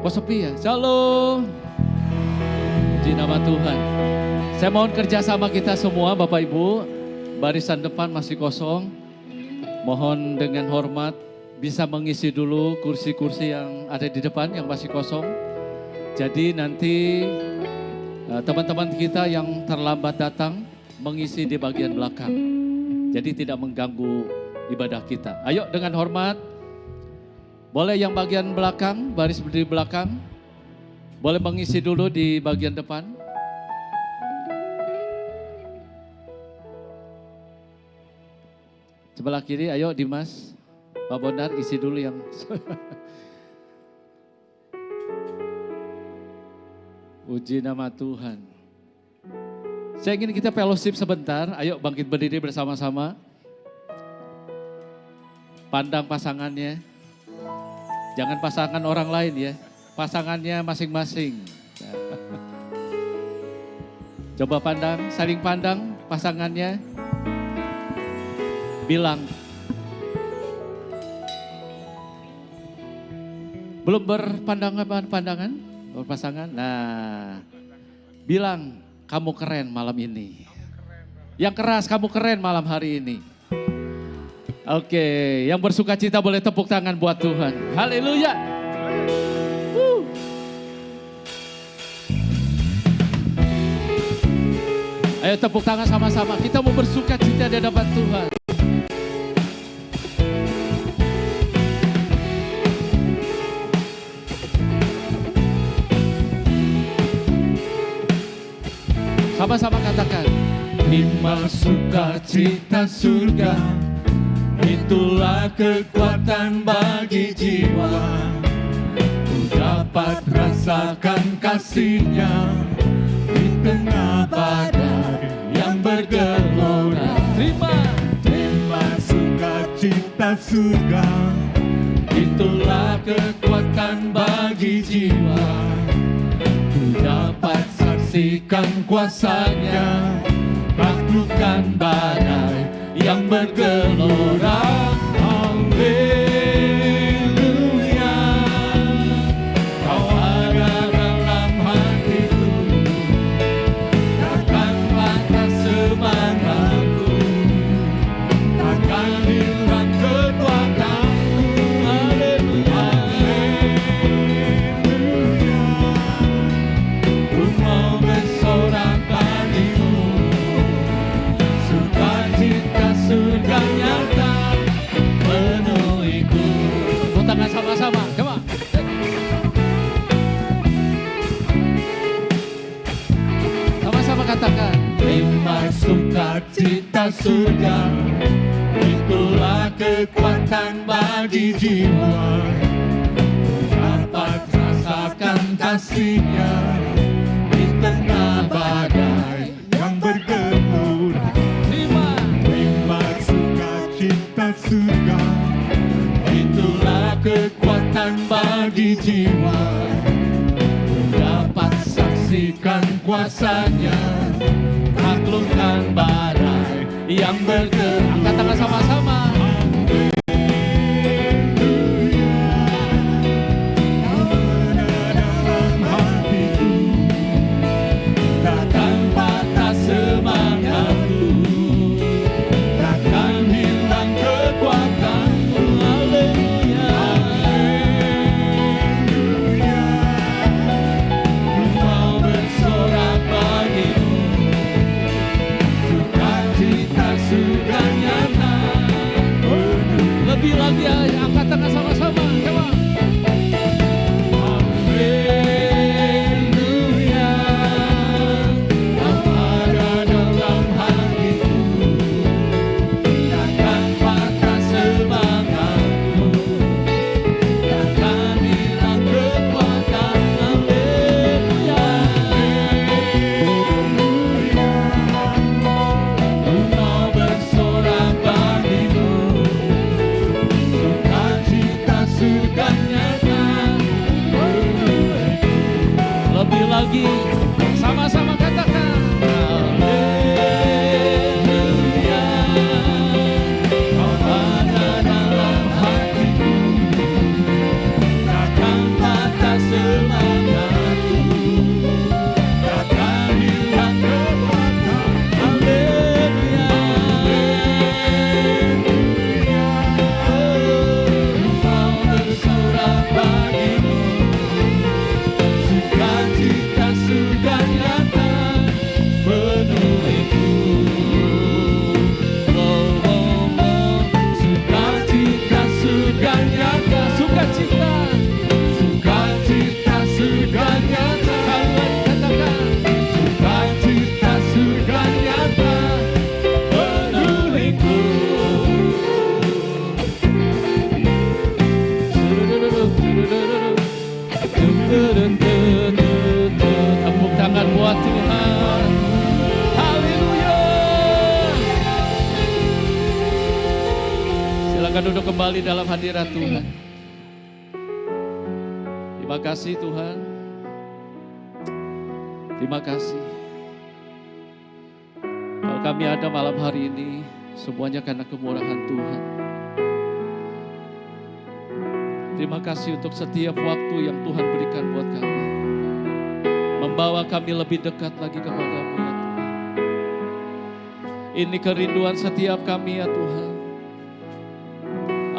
Kok sepi ya? Shalom. Puji nama Tuhan. Saya mohon kerjasama kita semua Bapak Ibu. Barisan depan masih kosong. Mohon dengan hormat bisa mengisi dulu kursi-kursi yang ada di depan yang masih kosong. Jadi nanti teman-teman kita yang terlambat datang mengisi di bagian belakang. Jadi tidak mengganggu ibadah kita. Ayo dengan hormat. Boleh yang bagian belakang, baris berdiri belakang. Boleh mengisi dulu di bagian depan. Sebelah kiri, ayo Dimas. Pak Bonar isi dulu yang... Puji nama Tuhan. Saya ingin kita fellowship sebentar. Ayo bangkit berdiri bersama-sama. Pandang pasangannya. Jangan pasangan orang lain ya. Pasangannya masing-masing. Coba pandang, saling pandang pasangannya. Bilang. Belum berpandangan? Berpasangan? Nah. Bilang, kamu keren malam ini. Yang keras, kamu keren malam hari ini. Oke, yang bersuka cita boleh tepuk tangan buat Tuhan. Haleluya. Ayo tepuk tangan sama-sama. Kita mau bersuka cita di hadapan Tuhan. Sama-sama katakan. Lima sukacita surga, itulah kekuatan bagi jiwa. Ku dapat rasakan kasih-Nya di tengah badai yang bergelora. Terima sukacita surga, itulah kekuatan bagi jiwa. Ku dapat saksikan kuasa-Nya, taklukkan badai yang bergelora. Haleluya, Kau ada dalam hatiku, takkan patah semangatku, takkan hilang kekuatanku. Haleluya, ku mau bersorak padamu, sukacita surga nyata penuhiku. Tepuk tangan sama-sama, come on. Sama-sama katakan. Terima sukacita surga, itulah kekuatan bagi jiwa. Dapat rasakan kasih-Nya di tengah badai yang bergelora. Terima sukacita surga, itulah kekuatan bagi jiwa. Dapat saksikan kuasa-Nya, taklukkan badai yang bergelora. Angkat tangan sama-sama. Takkan patah semangatku, takkan hilang kekuatanku. Haleluya, ku mau bersorak bagimu, sukacita surga nyata. Lebih lagi, angkat tangan sama-sama. Coba. Haleluya, Kau ada dalam hatiku, takkan patah semangatku, takkan hilang kekuatan. Haleluya, ku mau bersorak bagimu, sukacita surga nyata. Lebih lagi, sama-sama katakan. Haleluya, Kau ada dalam hatiku, takkan patah semangatku. Tepuk tangan buat Tuhan. Haleluya. Silakan duduk kembali dalam hadirat Tuhan. Terima kasih Tuhan. Terima kasih. Kalau kami ada malam hari ini, semuanya karena kemurahan Tuhan. Terima kasih untuk setiap waktu yang Tuhan berikan buat kami. Membawa kami lebih dekat lagi kepada-Mu ya Tuhan. Ini kerinduan setiap kami ya Tuhan.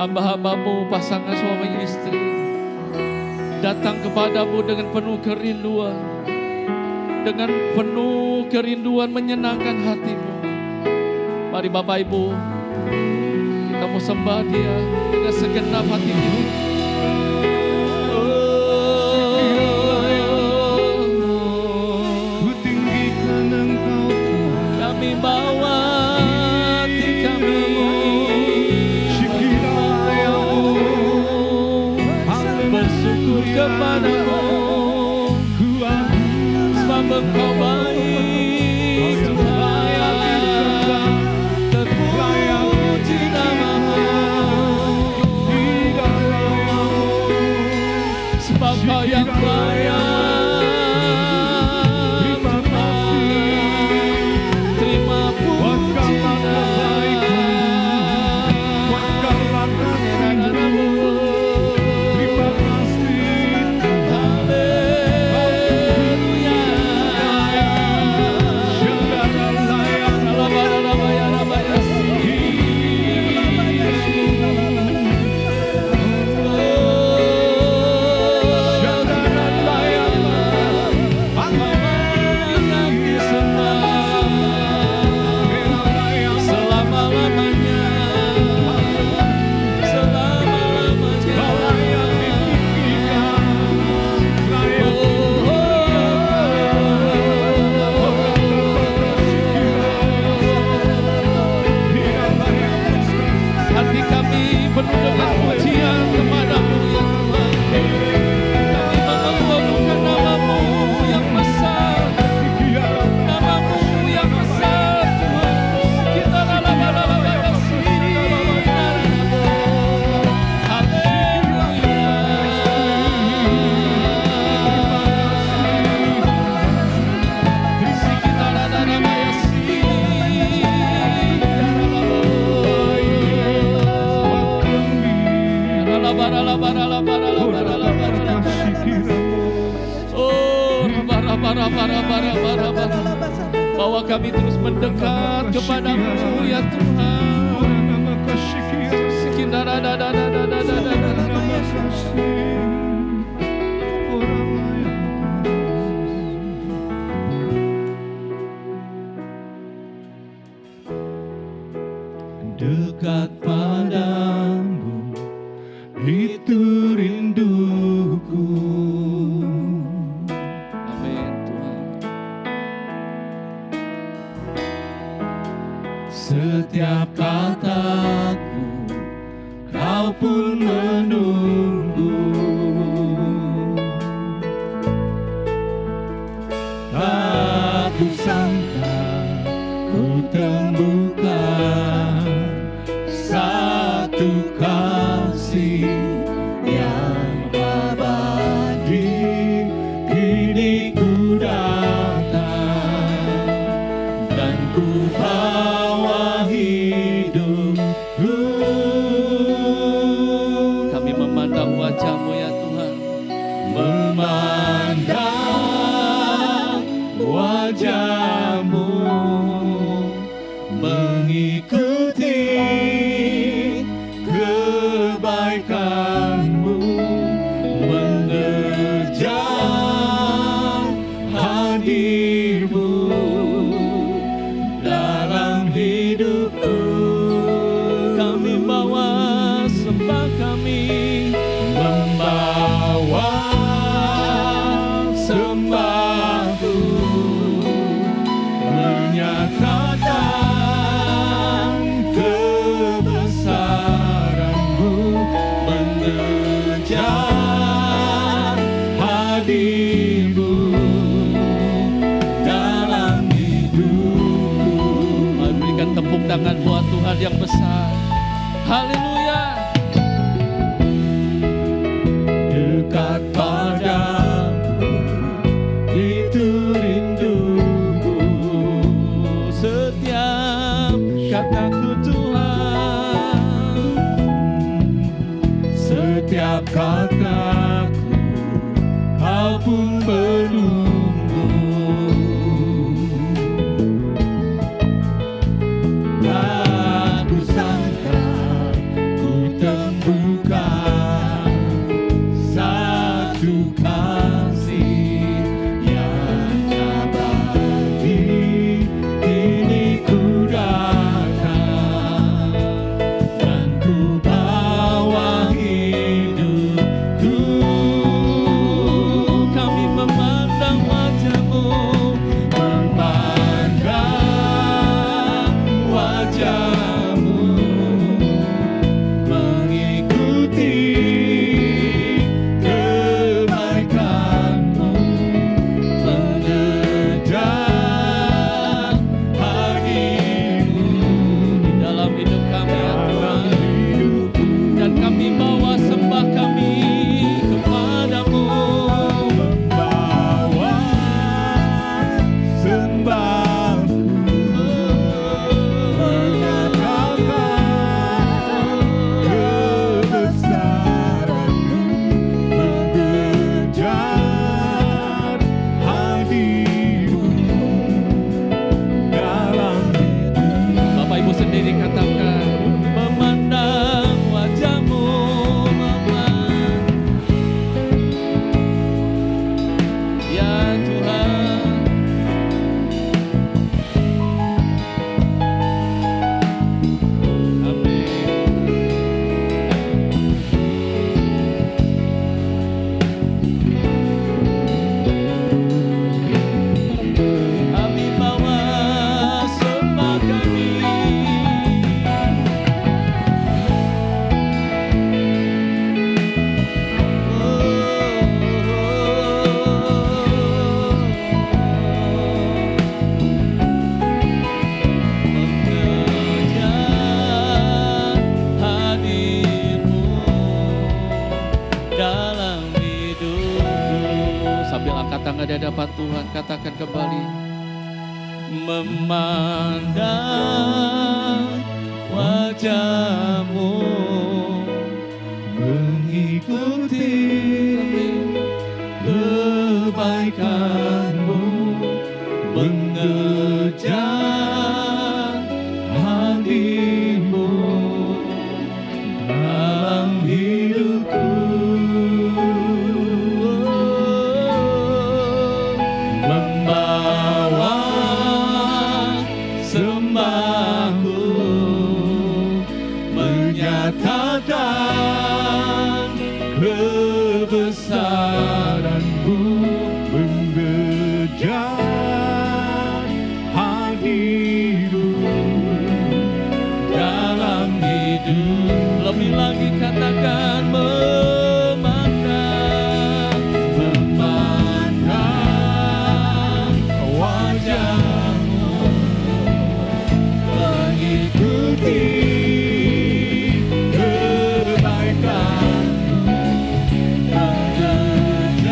Hamba-hamba-Mu, pasangan suami istri, datang kepada-Mu dengan penuh kerinduan. Dengan penuh kerinduan menyenangkan hati-Mu. Mari Bapak Ibu, kita mau sembah Dia dengan segenap hati kita. Kepadamu, sebab Engkau baik, Tuhan, terpuji nama-Mu, sebab Kau yang layak, Tuhan, terima puji bahwa kami terus mendekat kepada-Mu ya Tuhan. Dekat padamu itu rinduku. Amin Tuhan. Setiap kataku Kau pun menunggu. Tak kusangka ku temukan satu kasih yang abadi. Kini ku datang dan ku bawa hidupku. Kami memandang wajah-Mu ya Tuhan. Memandang wajah-Mu, mengikuti kebaikan-Mu, mengejar hadir-Mu dalam hidupku. Kami bawa sembah kami, Membawa hadirmu dalam hidupku. Mari berikan tepuk tangan buat Tuhan yang besar. Haleluya. Dekat padamu itu rinduku, Setiap kataku Tuhan, setiap kataku kau pun menunggu. Aku sangka ku temukan satu kasih yang abadi. Kini ku datang dan ku bawa hidupku. kami memandang wajah-Mu, Memandang wajah-Mu, mengikuti kebaikan-Mu, mengejar hadirmu di dalam hidup kami ya dalam Tuhan. hidupku. Dan kami bawa sembah kami kepadamu. Membawa sembahku, menyatakan kebesaran-Mu, mengejar hadirmu dalam hidup. Bapak Ibu sendiri katakan, memandang wajah-Mu, ya Tuhan. Kami bawa sembah kami. Mengejar hadirmu dalam hidupku. Sambil angkat tangan di hadapan Tuhan, katakan kembali. Memandang wajah-Mu, Mengikuti kebaikan-Mu, mengejar hadirmu dalam hidupku. Membawa sembahku, menyatakan kebesaran-Mu, mengejar hadirmu dalam hidup. lebih lagi katakan memandang. Memandang wajah-Mu, mengikuti kebaikan-Mu, mengejar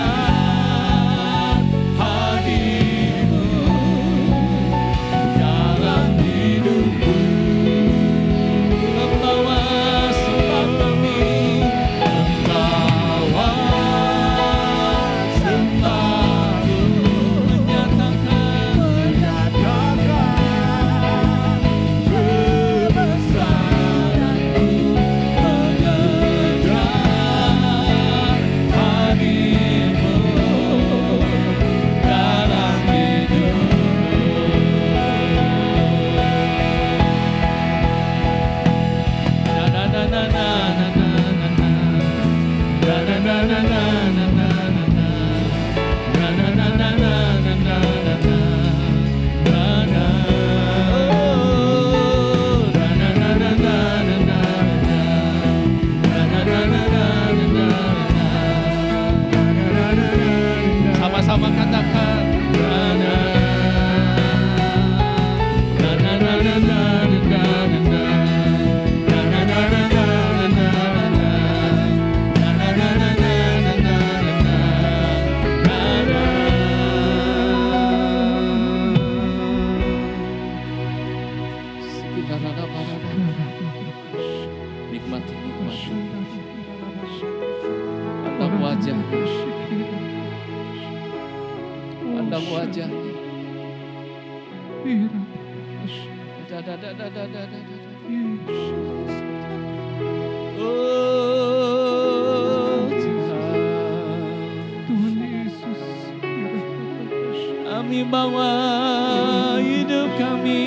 sama-sama katakan. Nikmati, nikmati. Pandang wajahnya. Pandang wajahnya. Oh Tuhan Yesus, kami bawa hidup kami.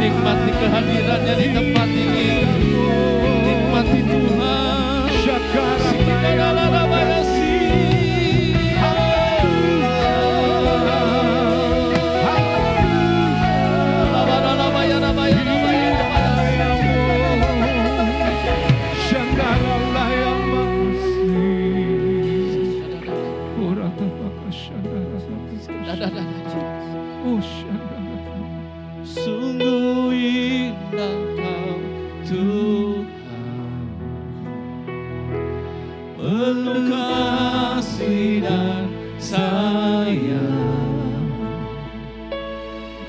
Nikmati kehadirannya di tempat ini. Nikmati Tuhan. Sungguh indah Kau Tuhan, penuh kasih dan sayang.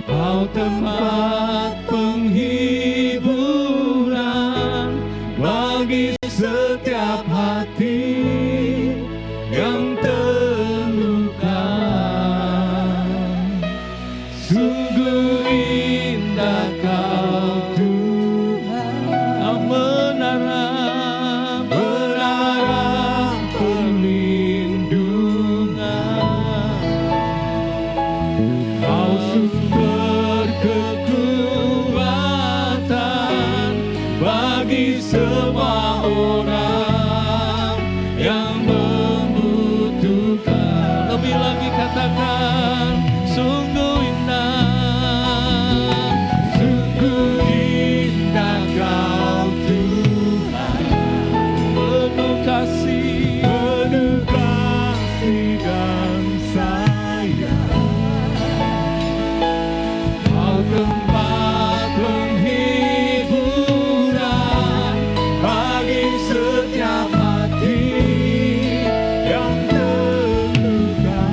Kau tempat penghiburan bagi setiap hati yang terluka. Sungguh indah Kau Tuhan, Kau menara perlindungan. Kau sumber kekuatan bagi semua orang yang membutuhkan. Lebih lagi katakan, sungguh indah, sungguh indah Kau Tuhan, penuh kasih dan sayang. Kau tempat penghiburan bagi setiap hati yang terluka.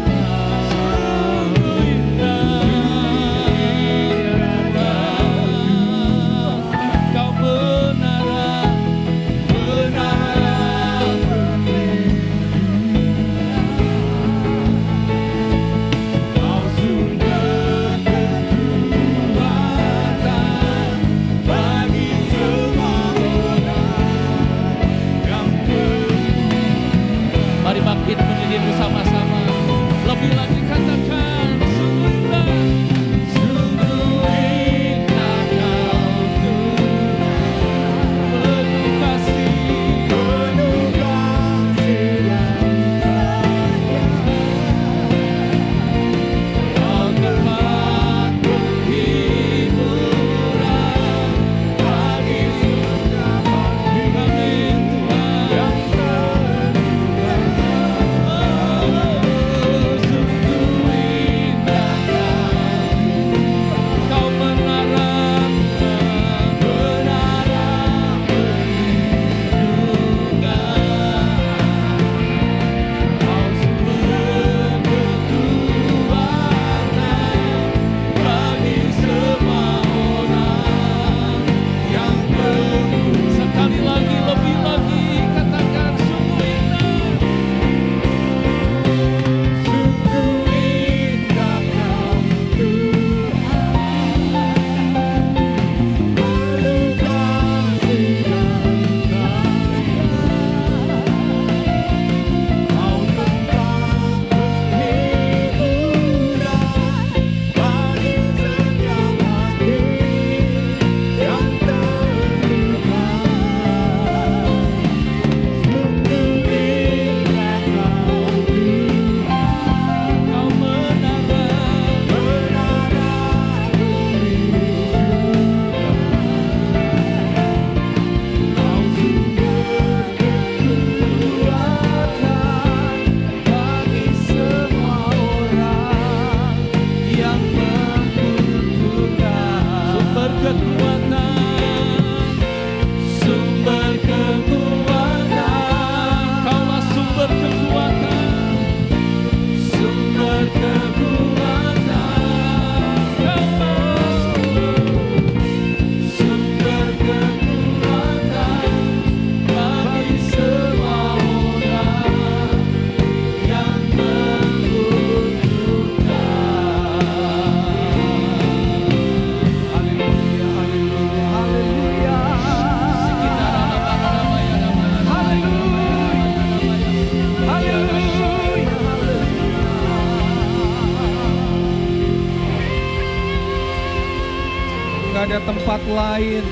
ada tempat lain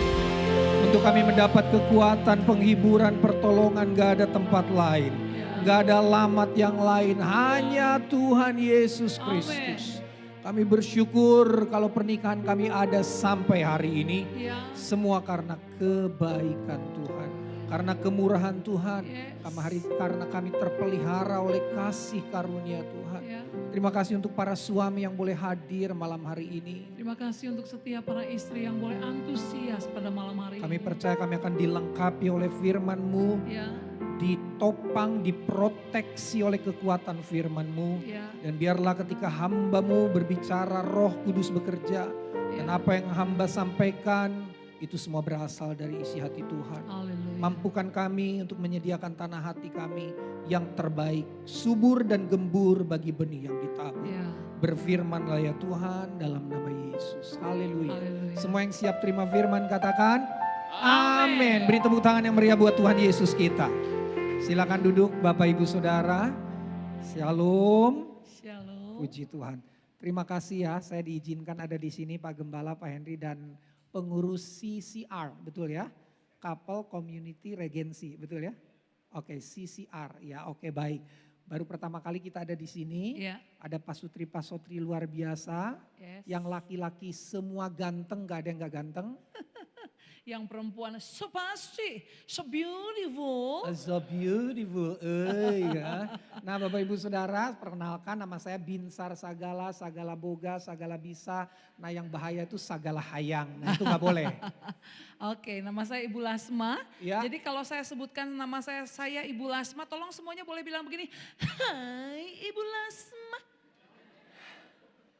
untuk kami mendapat kekuatan, penghiburan, pertolongan. Gak ada tempat lain. Gak ada alamat yang lain. Hanya Tuhan Yesus Kristus. Kami bersyukur kalau pernikahan kami ada sampai hari ini. Semua karena kebaikan Tuhan. Karena kemurahan Tuhan. Karena kami terpelihara oleh kasih karunia Tuhan. Terima kasih untuk para suami yang boleh hadir malam hari ini. Terima kasih untuk setiap para istri yang boleh antusias pada malam hari ini. Kami percaya kami akan dilengkapi oleh firman-Mu. Ya, Ditopang, diproteksi oleh kekuatan firman-Mu. ya, Dan biarlah ketika hamba-Mu berbicara, Roh Kudus bekerja. Dan apa yang hamba sampaikan, itu semua berasal dari isi hati Tuhan. haleluya. Mampukan kami untuk menyediakan tanah hati kami yang terbaik, subur dan gembur bagi benih yang ditabur. Ya, Berfirmanlah ya Tuhan dalam nama Yesus. Haleluya. haleluya. Semua yang siap terima firman katakan amin. Beri tepuk tangan yang meriah buat Tuhan Yesus kita. Silakan duduk Bapak Ibu Saudara. Shalom. Shalom. Puji Tuhan. Terima kasih ya, saya diizinkan ada di sini Pak Gembala, Pak Henry dan pengurus CCR, betul ya? Couple Community Regency, betul ya? Oke, CCR ya, oke baik. Baru pertama kali kita ada di sini, Ya, ada pasutri pasutri luar biasa, yes. yang laki-laki semua ganteng, gak ada yang gak ganteng. Yang perempuan so pasti, so beautiful. So beautiful, ya. Nah Bapak Ibu Saudara, perkenalkan nama saya Binsar Sagala, Sagala Boga, Sagala Bisa. Nah yang bahaya itu Sagala Hayang, nah itu gak boleh. Oke, nama saya Ibu Lasma. Ya. Jadi kalau saya sebutkan nama saya Ibu Lasma, tolong semuanya boleh bilang begini, Hai Ibu Lasma.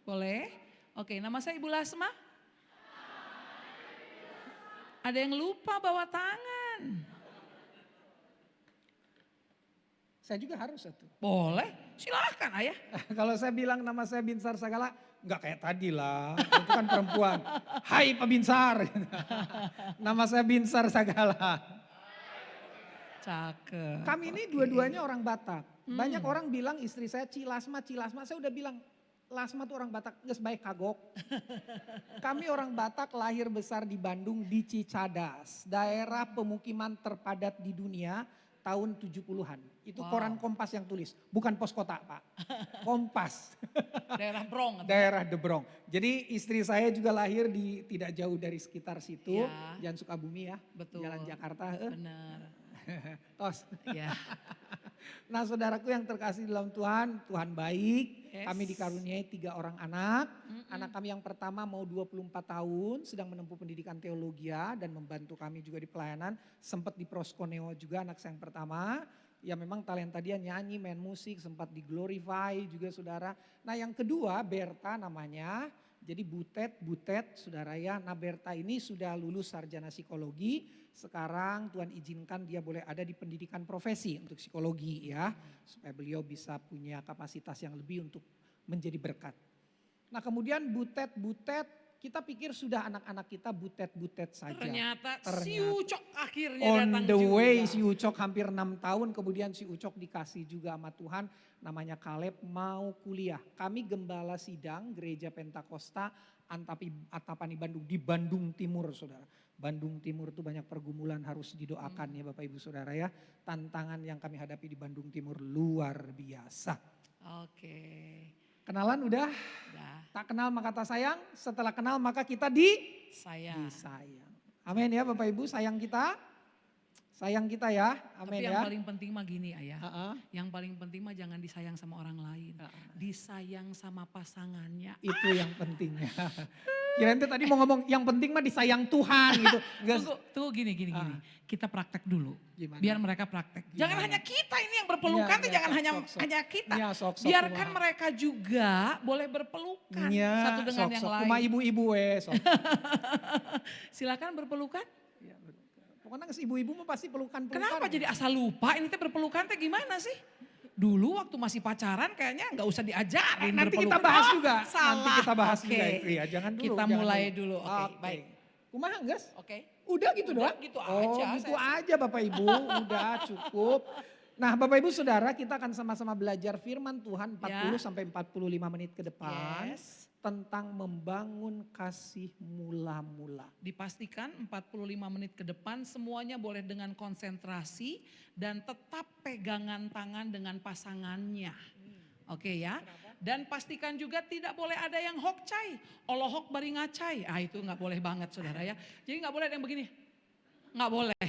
Boleh? Oke, nama saya Ibu Lasma. Ada yang lupa bawa tangan. Saya juga harus satu. Boleh, silahkan ayah. Kalau saya bilang nama saya Binsar Sagala, nggak kayak tadi lah. Itu kan perempuan. Hai Pak Binsar. Nama saya Binsar Sagala. Cakep. Kami ini dua-duanya orang Batak. Banyak orang bilang istri saya Cilasma, Cilasma. Saya udah bilang Lasma tuh orang Batak, nggak sebaik kagok. Kami orang Batak lahir besar di Bandung di Cicadas. Daerah pemukiman terpadat di dunia tahun 70-an. Itu koran Kompas yang tulis, bukan pos kota Pak. Kompas. Daerah Brong. Daerah Debrong. Jadi istri saya juga lahir di tidak jauh dari sekitar situ. Ya. Jalan Sukabumi ya, Betul. Jalan Jakarta. Benar. Tos. Ya. Nah saudaraku yang terkasih dalam Tuhan, Tuhan baik. Yes. Kami dikaruniai 3 orang anak. Anak kami yang pertama mau 24 tahun, sedang menempuh pendidikan teologi dan membantu kami juga di pelayanan. Sempat di Proskoneo juga anak saya yang pertama. Ya memang talenta dia nyanyi, main musik, sempat di Glorify juga saudara. Nah yang kedua Berta namanya. Jadi Butet saudara ya. Nah Berta ini sudah lulus sarjana psikologi. Sekarang Tuhan izinkan dia boleh ada di pendidikan profesi untuk psikologi ya. Supaya beliau bisa punya kapasitas yang lebih untuk menjadi berkat. Nah kemudian Butet kita pikir sudah anak-anak kita butet saja. Ternyata si Ucok akhirnya On datang the juga. way si Ucok hampir 6 tahun kemudian si Ucok dikasih juga sama Tuhan. Namanya Kaleb mau kuliah. Kami gembala sidang gereja Pentakosta Antapani Bandung di Bandung Timur saudara. Bandung Timur itu banyak pergumulan harus didoakan ya Bapak Ibu Saudara ya. Tantangan yang kami hadapi di Bandung Timur luar biasa. Oke. Kenalan udah? Dah. Tak kenal maka tak sayang, setelah kenal maka kita Saya. disayang. Amin ya Bapak Ibu, sayang kita ya, amin Tapi ya. yang paling penting mah gini ayah. Ha-ha. Yang paling penting mah jangan disayang sama orang lain. Disayang sama pasangannya. Itu yang pentingnya. Kirain tuh tadi mau ngomong yang penting mah disayang Tuhan gitu. Enggak. Tunggu gini. Kita praktek dulu. Gimana? Biar mereka praktek. Jangan Gimana? hanya kita ini yang berpelukan, Iya, jangan sok. hanya kita. Iya, sok. Biarkan kumaha. mereka juga boleh berpelukan Iya, satu dengan yang lain. Kuma ibu-ibu sok. Silakan berpelukan. Iya, betul. Pokoknya nges ibu-ibu mah pasti pelukan-pelukan. Kenapa jadi asal lupa? Ini teh berpelukan teh gimana sih? Dulu waktu masih pacaran kayaknya nggak usah diajarin. Nanti berpelukan. kita bahas Oh, juga. Salah. Nanti kita bahas Oke. juga itu ya. Jangan dulu. Kita jangan mulai dulu. Oke, baik. Kumaha Ges? Oke. Udah gitu Udah, doang? gitu Oh aja, gitu saya- aja Bapak Ibu, udah cukup. Nah Bapak Ibu Saudara kita akan sama-sama belajar firman Tuhan 40 Ya. sampai 45 menit ke depan. Yes. tentang membangun kasih mula-mula. Dipastikan 45 menit ke depan semuanya boleh dengan konsentrasi dan tetap pegangan tangan dengan pasangannya. Oke ya. Dan pastikan juga tidak boleh ada yang hokcai, olohok bari ngacai. Itu nggak boleh banget saudara ya. Jadi nggak boleh ada yang begini, nggak boleh.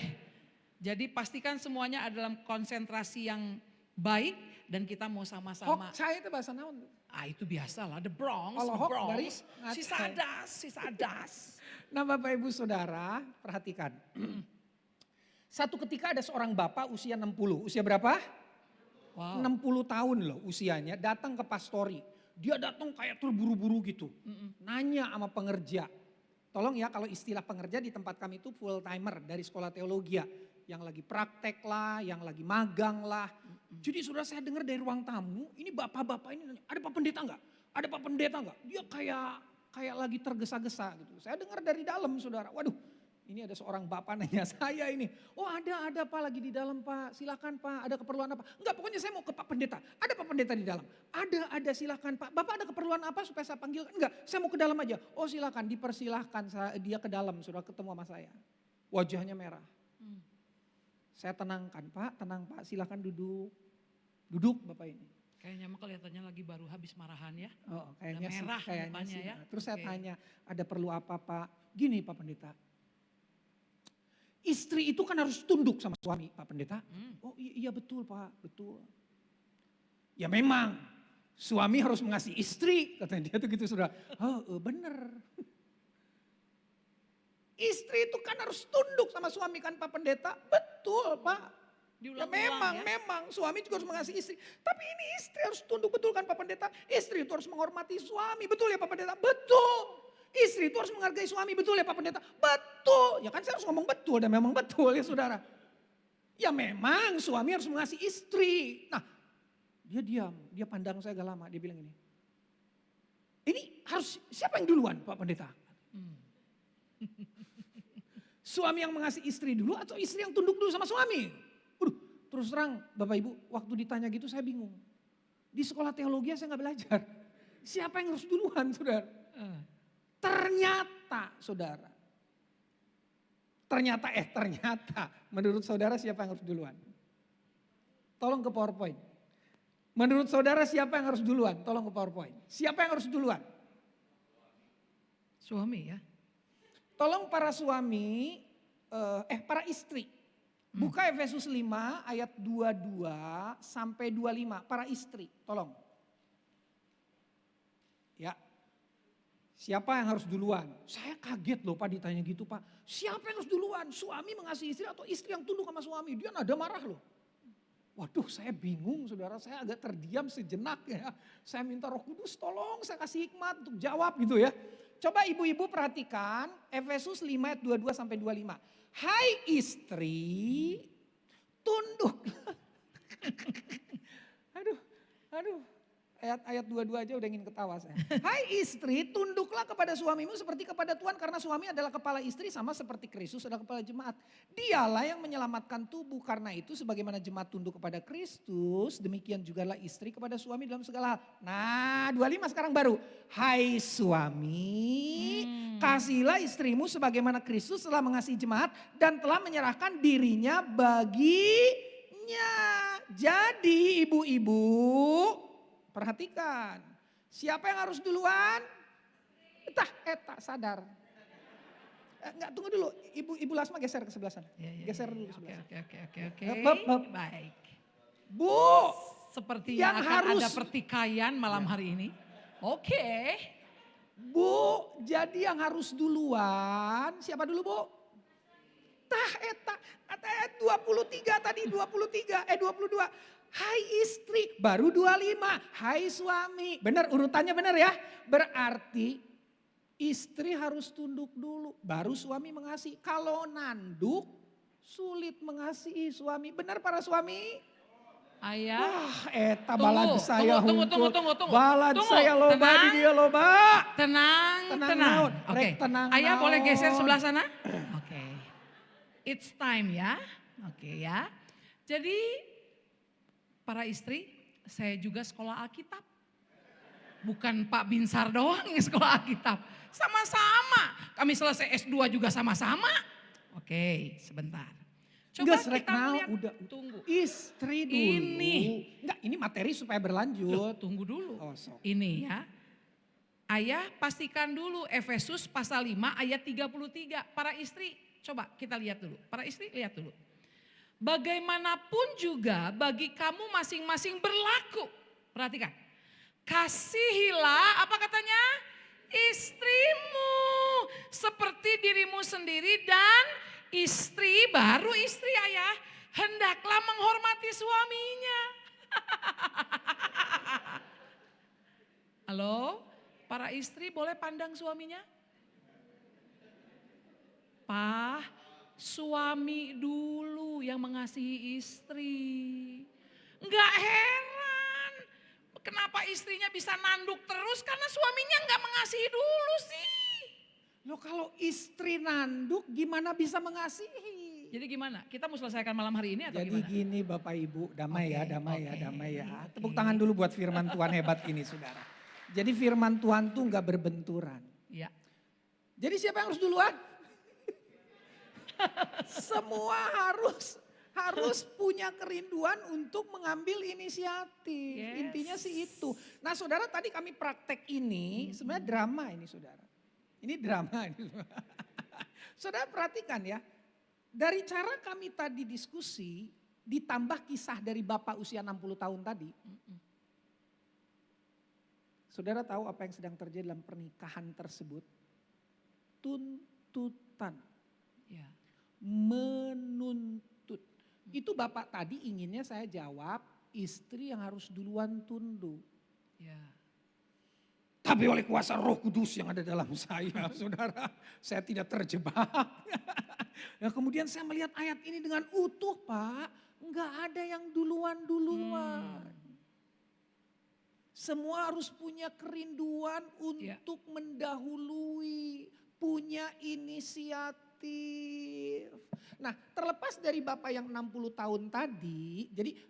Jadi pastikan semuanya ada dalam konsentrasi yang baik dan kita mau sama-sama. Hokcai itu bahasa naon? Itu biasalah, the Bronx, Olohok the dari Bronx. ngacai. Si sadas. Nah Bapak Ibu Saudara, perhatikan. Satu ketika ada seorang bapak usia 60. Usia berapa? Wow. 60 tahun loh usianya, datang ke pastori. Dia datang kayak terburu-buru gitu. Nanya sama pengerja. Tolong ya, kalau istilah pengerja di tempat kami itu full timer dari sekolah teologi ya. Yang lagi praktek lah, yang lagi magang lah. Jadi saudara, saya dengar dari ruang tamu, ini bapak-bapak ini nanya, ada Pak Pendeta enggak? Ada Pak Pendeta enggak? Dia kayak lagi tergesa-gesa gitu. Saya dengar dari dalam saudara, waduh, ini ada seorang bapak nanya saya ini. Oh ada Pak lagi di dalam Pak, silakan Pak, ada keperluan apa? Enggak, pokoknya saya mau ke Pak Pendeta. Ada Pak Pendeta di dalam. Ada silakan Pak. Bapak ada keperluan apa supaya saya panggil? Enggak, saya mau ke dalam aja. Oh silakan, dipersilahkan dia ke dalam, saudara ketemu sama saya. Wajahnya merah. Saya tenangkan, Pak, tenang Pak, silakan duduk. Duduk Bapak ini. Kayaknya mah kelihatannya lagi baru habis marahan ya. Oh, kayaknya Udah sih, merah kayaknya mukanya sih. ya. Terus saya Oke. tanya, ada perlu apa Pak? Gini Pak Pendeta. Istri itu kan harus tunduk sama suami, Pak Pendeta. Oh iya betul Pak, betul. Ya memang, suami harus mengasihi istri, katanya dia tuh gitu saudara. Oh bener. Istri itu kan harus tunduk sama suami kan Pak Pendeta. Betul Pak. Ya memang suami juga harus mengasihi istri. Tapi ini istri harus tunduk, betul kan Pak Pendeta? Istri itu harus menghormati suami, betul ya Pak Pendeta? Betul. Istri itu harus menghargai suami, betul ya Pak Pendeta? Betul. Ya kan saya harus ngomong betul dan memang betul ya saudara. Ya memang suami harus mengasihi istri. Nah dia diam, dia pandang saya agak lama, dia bilang ini. Ini harus siapa yang duluan Pak Pendeta? Suami yang mengasihi istri dulu atau istri yang tunduk dulu sama suami? Terus terang Bapak Ibu, waktu ditanya gitu saya bingung. Di sekolah teologi saya nggak belajar. Siapa yang harus duluan saudara? Ternyata saudara. Ternyata menurut saudara siapa yang harus duluan? Tolong ke PowerPoint. Menurut saudara siapa yang harus duluan? Tolong ke PowerPoint. Siapa yang harus duluan? Suami ya. Tolong para suami, para istri. Buka Efesus 5 ayat 22 sampai 25. Para istri, tolong. Ya. Siapa yang harus duluan? Saya kaget loh Pak ditanya gitu Pak. Siapa yang harus duluan? Suami mengasihi istri atau istri yang tunduk sama suami? Dia nada marah loh. Waduh saya bingung saudara, saya agak terdiam sejenak ya. Saya minta Roh Kudus tolong saya kasih hikmat untuk jawab gitu ya. Coba ibu-ibu perhatikan Efesus 5 ayat 22 sampai 25. Hai istri, tunduklah. Aduh. Ayat 22 aja udah ingin ketawa saya. Hai istri, tunduklah kepada suamimu seperti kepada Tuhan karena suami adalah kepala istri sama seperti Kristus adalah kepala jemaat. Dialah yang menyelamatkan tubuh, karena itu sebagaimana jemaat tunduk kepada Kristus, demikian jugalah istri kepada suami dalam segala hal. Nah 25 sekarang baru. Hai suami, kasihilah istrimu sebagaimana Kristus telah mengasihi jemaat dan telah menyerahkan dirinya baginya. Jadi ibu-ibu, perhatikan, siapa yang harus duluan? Eta sadar. Enggak, tunggu dulu, Ibu Lasma geser ke sebelah sana. Geser dulu ke sebelah sana. Oke. Hop. Baik. Bu, Sepertinya yang akan harus- ada pertikaian malam hari ini. Oke. Bu, jadi yang harus duluan, siapa dulu Bu? Eta, ayat 23 tadi, 22. Hai istri, baru 25. Hai suami. Benar, urutannya benar ya. Berarti istri harus tunduk dulu, baru suami mengasihi. Kalau nanduk, sulit mengasihi suami. Benar para suami? Ayah. Wah, eta balad saya tunggu. hungkul. Balad Tunggu, saya loba tenang. di dia loba. Tenang. naon. Oke. Rek tenang Ayah boleh naon. geser sebelah sana? Oke. It's time ya. Oke ya. Jadi para istri, saya juga sekolah Alkitab. Bukan Pak Binsar doang yang sekolah Alkitab. Sama-sama. Kami selesai S2 juga sama-sama. Oke, sebentar. Coba Enggak, Srek, kita now, melihat. udah. Tunggu. Istri dulu. Ini. Enggak, ini materi supaya Loh, berlanjut. tunggu dulu. Oh, sok. Ini ya. Ayah pastikan dulu Efesus pasal 5 ayat 33. Para istri coba kita lihat dulu. Para istri lihat dulu. Bagaimanapun juga bagi kamu masing-masing berlaku. Perhatikan. Kasihilah apa katanya? Istrimu seperti dirimu sendiri dan istri baru istri ayah hendaklah menghormati suaminya. Halo, para istri boleh pandang suaminya? Pak, suami dulu yang mengasihi istri. Enggak heran, kenapa istrinya bisa nanduk terus karena suaminya enggak mengasihi dulu sih. Loh, kalau istri nanduk gimana bisa mengasihi? Jadi gimana? Kita mau selesaikan malam hari ini atau Jadi gimana? gini Bapak Ibu, damai ya, Oke, damai ya, oke, damai ya. oke. Tepuk tangan dulu buat firman Tuhan hebat ini saudara. Jadi firman Tuhan tuh nggak berbenturan. Ya. Jadi siapa yang harus duluan? Semua harus punya kerinduan untuk mengambil inisiatif. Yes. Intinya sih itu. Nah saudara tadi kami praktek ini sebenarnya drama ini saudara. Ini drama ini. Saudara perhatikan ya. Dari cara kami tadi diskusi ditambah kisah dari Bapak usia 60 tahun tadi. Saudara tahu apa yang sedang terjadi dalam pernikahan tersebut? Tuntutan. Ya. Menuntut. Itu Bapak tadi inginnya saya jawab, istri yang harus duluan tunduk. Ya. Tapi oleh kuasa Roh Kudus yang ada dalam saya, saudara, saya tidak terjebak. Nah, kemudian saya melihat ayat ini dengan utuh, Pak. Enggak ada yang duluan-duluan. Semua harus punya kerinduan untuk mendahului, punya inisiatif. Nah, terlepas dari Bapak yang 60 tahun tadi, jadi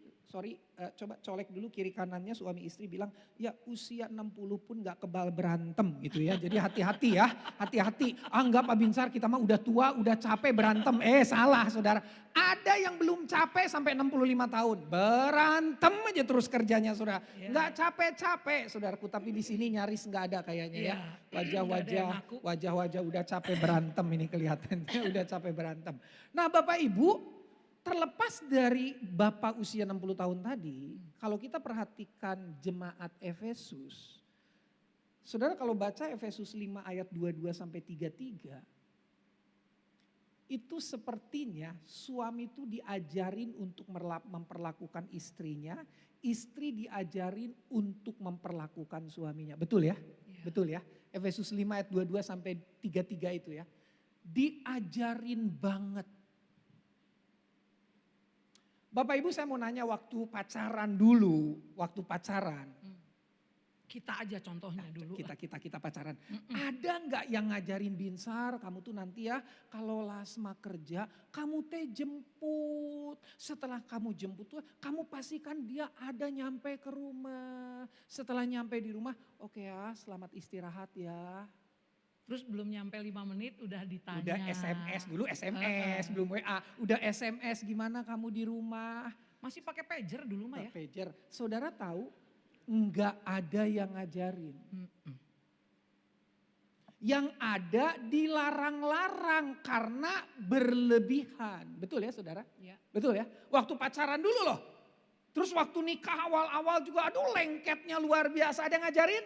coba colek dulu kiri kanannya suami istri bilang, ya usia 60 pun gak kebal berantem gitu ya. Jadi hati-hati ya, hati-hati. Anggap Pak Binsar kita mah udah tua, udah capek berantem. Salah saudara. Ada yang belum capek sampai 65 tahun. Berantem aja terus kerjanya saudara. Gak capek-capek saudaraku, tapi di sini nyaris gak ada kayaknya ya. Wajah-wajah udah capek berantem ini kelihatannya, udah capek berantem. Nah Bapak Ibu, terlepas dari Bapak usia 60 tahun tadi, kalau kita perhatikan jemaat Efesus, saudara kalau baca Efesus 5 ayat 22 sampai 33, itu sepertinya suami itu diajarin untuk memperlakukan istrinya, istri diajarin untuk memperlakukan suaminya. Betul ya? Betul ya? Efesus 5 ayat 22 sampai 33 itu ya. Diajarin banget. Bapak Ibu saya mau nanya waktu pacaran dulu, waktu pacaran. Kita aja contohnya dulu. Kita pacaran. Ada nggak yang ngajarin Binsar, kamu tuh nanti ya kalau Lasma kerja, kamu teh jemput. Setelah kamu jemput tuh, kamu pastikan dia ada nyampe ke rumah. Setelah nyampe di rumah, oke ya selamat istirahat ya. Terus belum nyampe 5 menit udah ditanya. Udah SMS dulu, SMS belum WA. Udah SMS gimana kamu di rumah. Masih pakai pager dulu mah ya. Pager. Saudara tahu enggak ada yang ngajarin. Yang ada dilarang-larang karena berlebihan. Betul ya saudara? Ya. Betul ya? Waktu pacaran dulu loh. Terus waktu nikah awal-awal juga aduh lengketnya luar biasa. Ada yang ngajarin?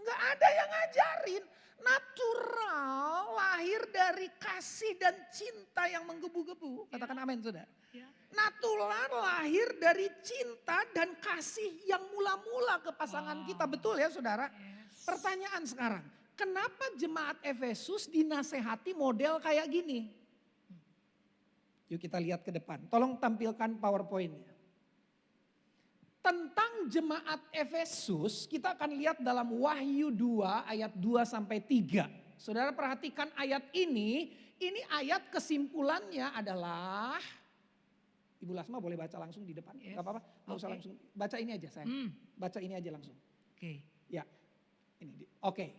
Enggak ada yang ngajarin. Natural, lahir dari kasih dan cinta yang menggebu-gebu. Katakan amin saudara. Ya. Natural lahir dari cinta dan kasih yang mula-mula ke pasangan kita. Betul ya saudara? Yes. Pertanyaan sekarang, kenapa jemaat Efesus dinasehati model kayak gini? Yuk kita lihat ke depan. Tolong tampilkan PowerPoint-nya. Tentang jemaat Efesus kita akan lihat dalam Wahyu 2 ayat 2 sampai 3. Saudara perhatikan ayat ini ayat kesimpulannya adalah, Ibu Lasma boleh baca langsung di depan, Yes. gak apa-apa, gak usah langsung, baca ini aja sayang, baca ini aja langsung. Oke. Ya, oke.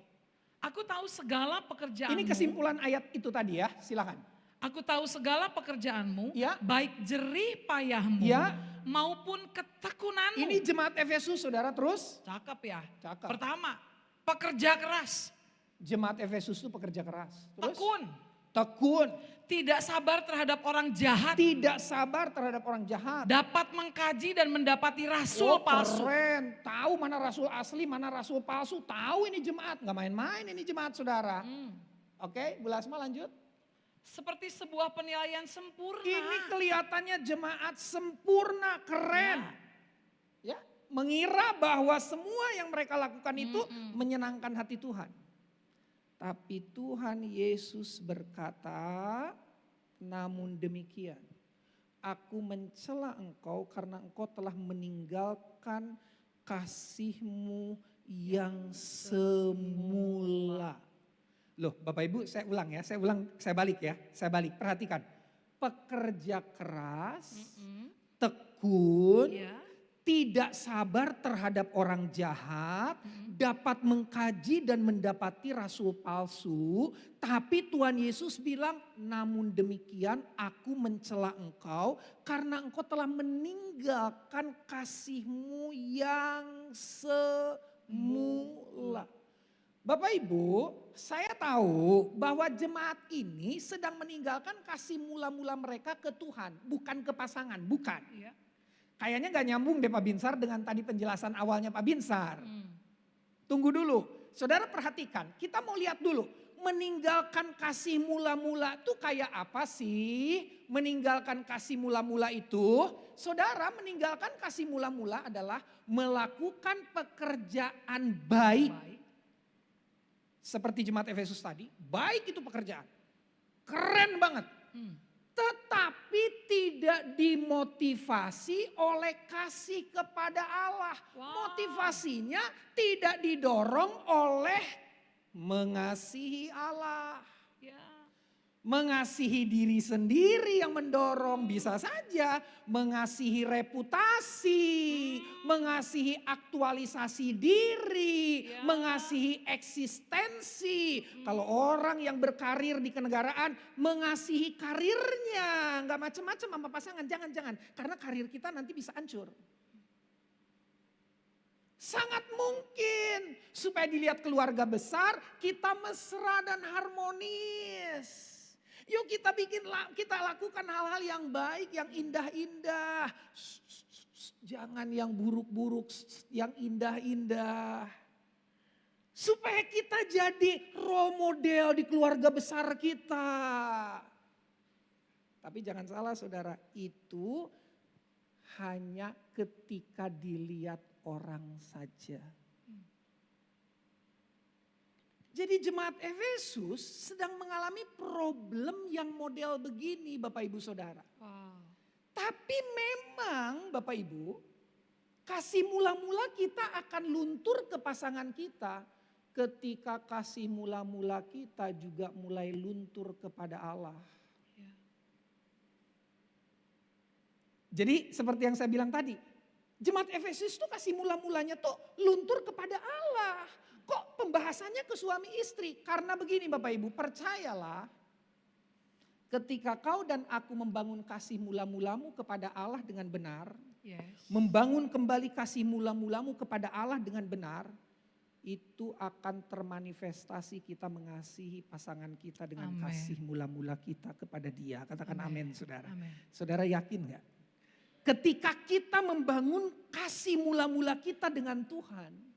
Aku tahu segala pekerjaanmu. Ini kesimpulan ayat itu tadi ya, silakan. Aku tahu segala pekerjaanmu, Ya. baik jerih payahmu Ya. maupun ketekunanmu. Ini jemaat Efesus saudara terus. Cakep ya. Cakep. Pertama, pekerja keras, Jemaat Efesus itu pekerja keras. Terus? tekun, Tekun. tidak sabar terhadap orang jahat, Tidak sabar terhadap orang jahat. dapat mengkaji dan mendapati rasul palsu. Keren. Tahu mana rasul asli, mana rasul palsu. Tahu ini jemaat. Nggak main-main ini jemaat saudara. Oke, Bu Lasma lanjut. Seperti sebuah penilaian sempurna. Ini kelihatannya jemaat sempurna, keren. Ya, mengira bahwa semua yang mereka lakukan itu menyenangkan hati Tuhan. Tapi Tuhan Yesus berkata, namun demikian, aku mencela engkau karena engkau telah meninggalkan kasih-Mu yang semula. Loh Bapak Ibu saya ulang ya, saya balik ya, perhatikan. Pekerja keras, tekun, Ya. tidak sabar terhadap orang jahat, dapat mengkaji dan mendapati rasul palsu. Tapi Tuhan Yesus bilang, namun demikian aku mencela engkau karena engkau telah meninggalkan kasih-Mu yang semula. Bapak Ibu, saya tahu bahwa jemaat ini sedang meninggalkan kasih mula-mula mereka ke Tuhan, bukan ke pasangan, bukan. Ya. Kayaknya gak nyambung deh Pak Binsar dengan tadi penjelasan awalnya Pak Binsar. Tunggu dulu, saudara perhatikan, kita mau lihat dulu. Meninggalkan kasih mula-mula itu kayak apa sih? Meninggalkan kasih mula-mula itu, saudara meninggalkan kasih mula-mula adalah melakukan pekerjaan baik. Seperti jemaat Efesus tadi, baik itu pekerjaan. Keren banget. Tetapi tidak dimotivasi oleh kasih kepada Allah. Wow. Motivasinya tidak didorong oleh mengasihi Allah. Ya. Mengasihi diri sendiri yang mendorong, bisa saja mengasihi reputasi, mengasihi aktualisasi diri, Ya. mengasihi eksistensi. Kalau orang yang berkarir di kenegaraan mengasihi karirnya, nggak macam-macam sama pasangan, jangan-jangan karena karir kita nanti bisa hancur. Sangat mungkin supaya dilihat keluarga besar kita mesra dan harmonis. Yuk kita lakukan hal-hal yang baik, yang indah-indah. Jangan yang buruk-buruk, yang indah-indah. Supaya kita jadi role model di keluarga besar kita. Tapi jangan salah saudara, itu hanya ketika dilihat orang saja. Jadi jemaat Efesus sedang mengalami problem yang model begini Bapak Ibu Saudara. Wow. Tapi memang Bapak Ibu, kasih mula-mula kita akan luntur ke pasangan kita ketika kasih mula-mula kita juga mulai luntur kepada Allah. Ya. Jadi seperti yang saya bilang tadi, jemaat Efesus tuh kasih mula-mulanya tuh luntur kepada Allah. Kok pembahasannya ke suami istri? Karena begini Bapak Ibu, percayalah ketika kau dan aku membangun kasih mula-mulamu kepada Allah dengan benar, Yes. membangun kembali kasih mula-mulamu kepada Allah dengan benar, itu akan termanifestasi kita mengasihi pasangan kita dengan Amen. kasih mula-mula kita kepada Dia. Katakan amin saudara. Amin. Saudara yakin gak? Ketika kita membangun kasih mula-mula kita dengan Tuhan,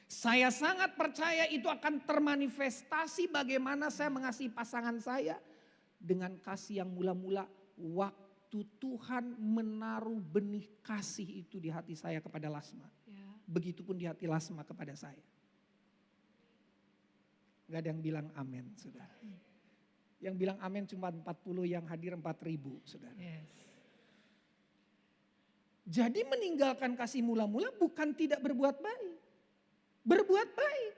saya sangat percaya itu akan termanifestasi bagaimana saya mengasihi pasangan saya dengan kasih yang mula-mula waktu Tuhan menaruh benih kasih itu di hati saya kepada Lasma. Ya. Begitupun di hati Lasma kepada saya. Gak ada yang bilang amin saudara. Yang bilang amin cuma 40, yang hadir 4.000 saudara. Yes. Jadi meninggalkan kasih mula-mula bukan tidak berbuat baik. Berbuat baik.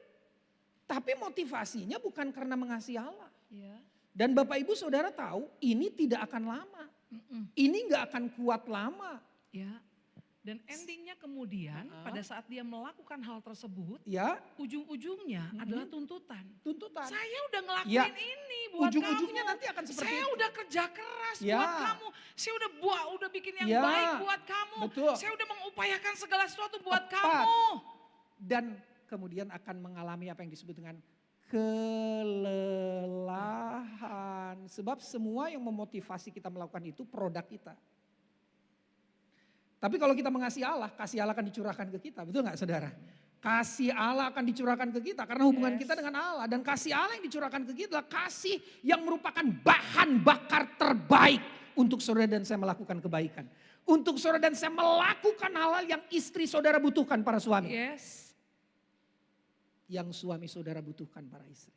Tapi motivasinya bukan karena mengasihi Allah. Ya. Dan Bapak Ibu Saudara tahu ini tidak akan lama. Ini gak akan kuat lama. Ya. Dan endingnya kemudian pada saat dia melakukan hal tersebut, Ya, ujung-ujungnya adalah tuntutan. tuntutan. Saya udah ngelakuin Ya, ini buat ujung-ujungnya kamu. nanti akan seperti Saya itu. udah kerja keras Ya. buat kamu. Saya udah bikin yang Ya, baik buat kamu. betul. Saya udah mengupayakan segala sesuatu buat Tepat. kamu. Dan kemudian akan mengalami apa yang disebut dengan kelelahan. Sebab semua yang memotivasi kita melakukan itu produk kita. Tapi kalau kita mengasihi Allah, kasih Allah akan dicurahkan ke kita. Betul gak saudara? Kasih Allah akan dicurahkan ke kita karena hubungan kita dengan Allah. Dan kasih Allah yang dicurahkan ke kita adalah kasih yang merupakan bahan bakar terbaik untuk saudara dan saya melakukan kebaikan. Untuk saudara dan saya melakukan hal-hal yang istri saudara butuhkan para suami. Yes. Yang suami saudara butuhkan para istri.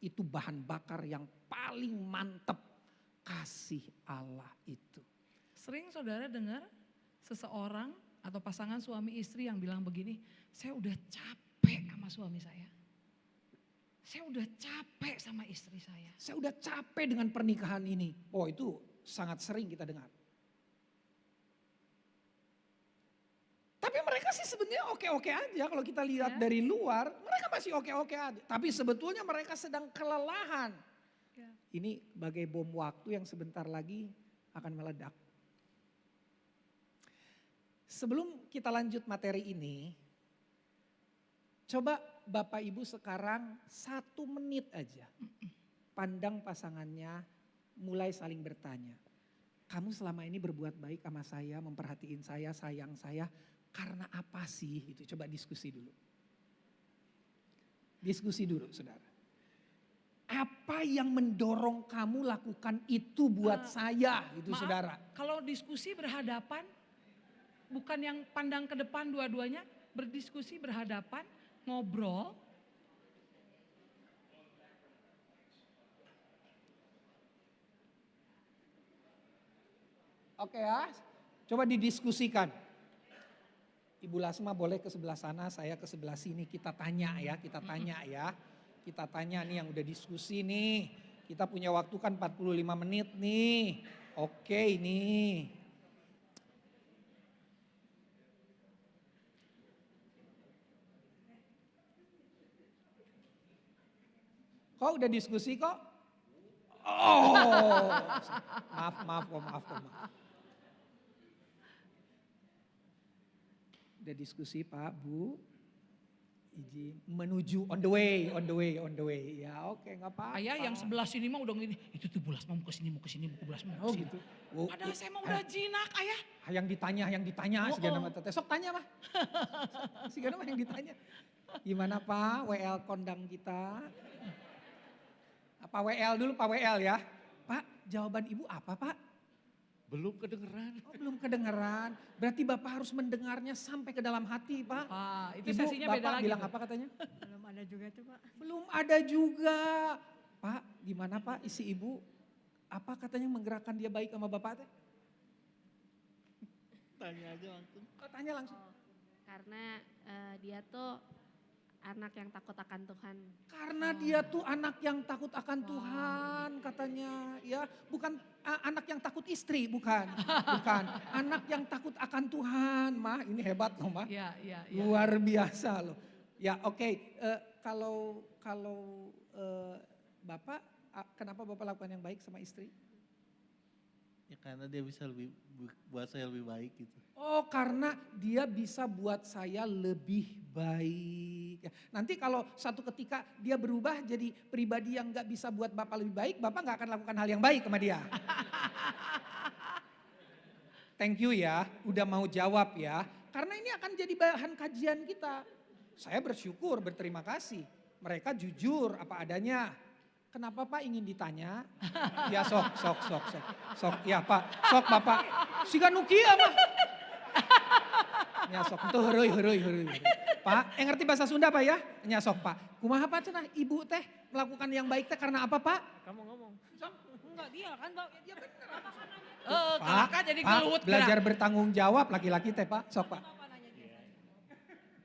Itu bahan bakar yang paling mantap kasih Allah itu. Sering saudara dengar seseorang atau pasangan suami istri yang bilang begini, saya udah capek sama suami saya. Saya udah capek sama istri saya. Saya udah capek dengan pernikahan ini. Oh itu sangat sering kita dengar. Tapi mereka sih sebenarnya oke-oke aja kalau kita lihat dari luar. Mereka masih oke-oke aja. Tapi sebetulnya mereka sedang kelelahan. Ya. Ini bagai bom waktu yang sebentar lagi akan meledak. Sebelum kita lanjut materi ini, coba Bapak Ibu sekarang 1 menit aja pandang pasangannya, mulai saling bertanya. Kamu selama ini berbuat baik sama saya, memperhatiin saya, sayang saya, karena apa sih? Itu coba diskusi dulu. Diskusi dulu saudara. Apa yang mendorong kamu lakukan itu buat saya gitu Maaf, saudara. kalau diskusi berhadapan, bukan yang pandang ke depan dua-duanya, berdiskusi berhadapan, ngobrol. Oke ya, coba didiskusikan. Ibu Lasma boleh ke sebelah sana, saya ke sebelah sini. Kita tanya ya, kita tanya ya. Kita tanya nih yang udah diskusi nih. Kita punya waktu kan 45 menit nih. Oke ini. Kok udah diskusi kok? Oh, maaf. Udah diskusi Pak, Bu. Izin menuju on the way. Ya oke nggak apa-apa. Ayah yang sebelah sini mah udah gini, itu tuh bulas mau ke sini, mau ke sini, mau ke bulas mau Oh ke sini. gitu. Oh, Padahal saya mah udah jinak ayah. yang ditanya Oh, segala oh. mata. Sok tanya mah. Segala mah yang ditanya. Gimana Pak, WL kondang kita? Apa WL dulu Pak WL ya? Pak, jawaban Ibu apa Pak? Belum kedengeran. Oh, belum kedengeran. Berarti Bapak harus mendengarnya sampai ke dalam hati Pak. Itu Ibu, sesinya Bapak beda lagi. bilang tuh. apa katanya? Belum ada juga tuh Pak. Belum ada juga. Pak, gimana Pak isi Ibu? Apa katanya menggerakkan dia baik sama Bapak teh? Tanya aja langsung. Oh, tanya langsung. Karena dia tuh anak yang takut akan Tuhan. Karena dia tuh anak yang takut akan Tuhan katanya. Ya, bukan anak yang takut istri, bukan. Bukan. Anak yang takut akan Tuhan, Mah. Ini hebat loh, Mah. Iya. Luar biasa loh. Ya, oke. Kalau Bapak, kenapa Bapak lakukan yang baik sama istri? Ya karena dia bisa buat saya lebih baik gitu. Oh, karena dia bisa buat saya lebih baik. Ya, nanti kalau suatu ketika dia berubah jadi pribadi yang gak bisa buat Bapak lebih baik, Bapak gak akan lakukan hal yang baik sama dia. Thank you ya, udah mau jawab ya. Karena ini akan jadi bahan kajian kita. Saya bersyukur, berterima kasih. Mereka jujur apa adanya. Kenapa Pak ingin ditanya? Ya sok. Ya Pak, sok Bapak. Siga nukia mah. Ya sok, itu heureui. Pak, ngerti bahasa Sunda Pak ya? Ya sok Pak. Kumaha Pak cenah ibu teh melakukan yang baik teh karena apa Pak? Kamu ngomong. Enggak dia kan Pak. Dia bener. Kakak jadi Pak, gelut belajar bertanggung jawab laki-laki teh Pak, sok Pak.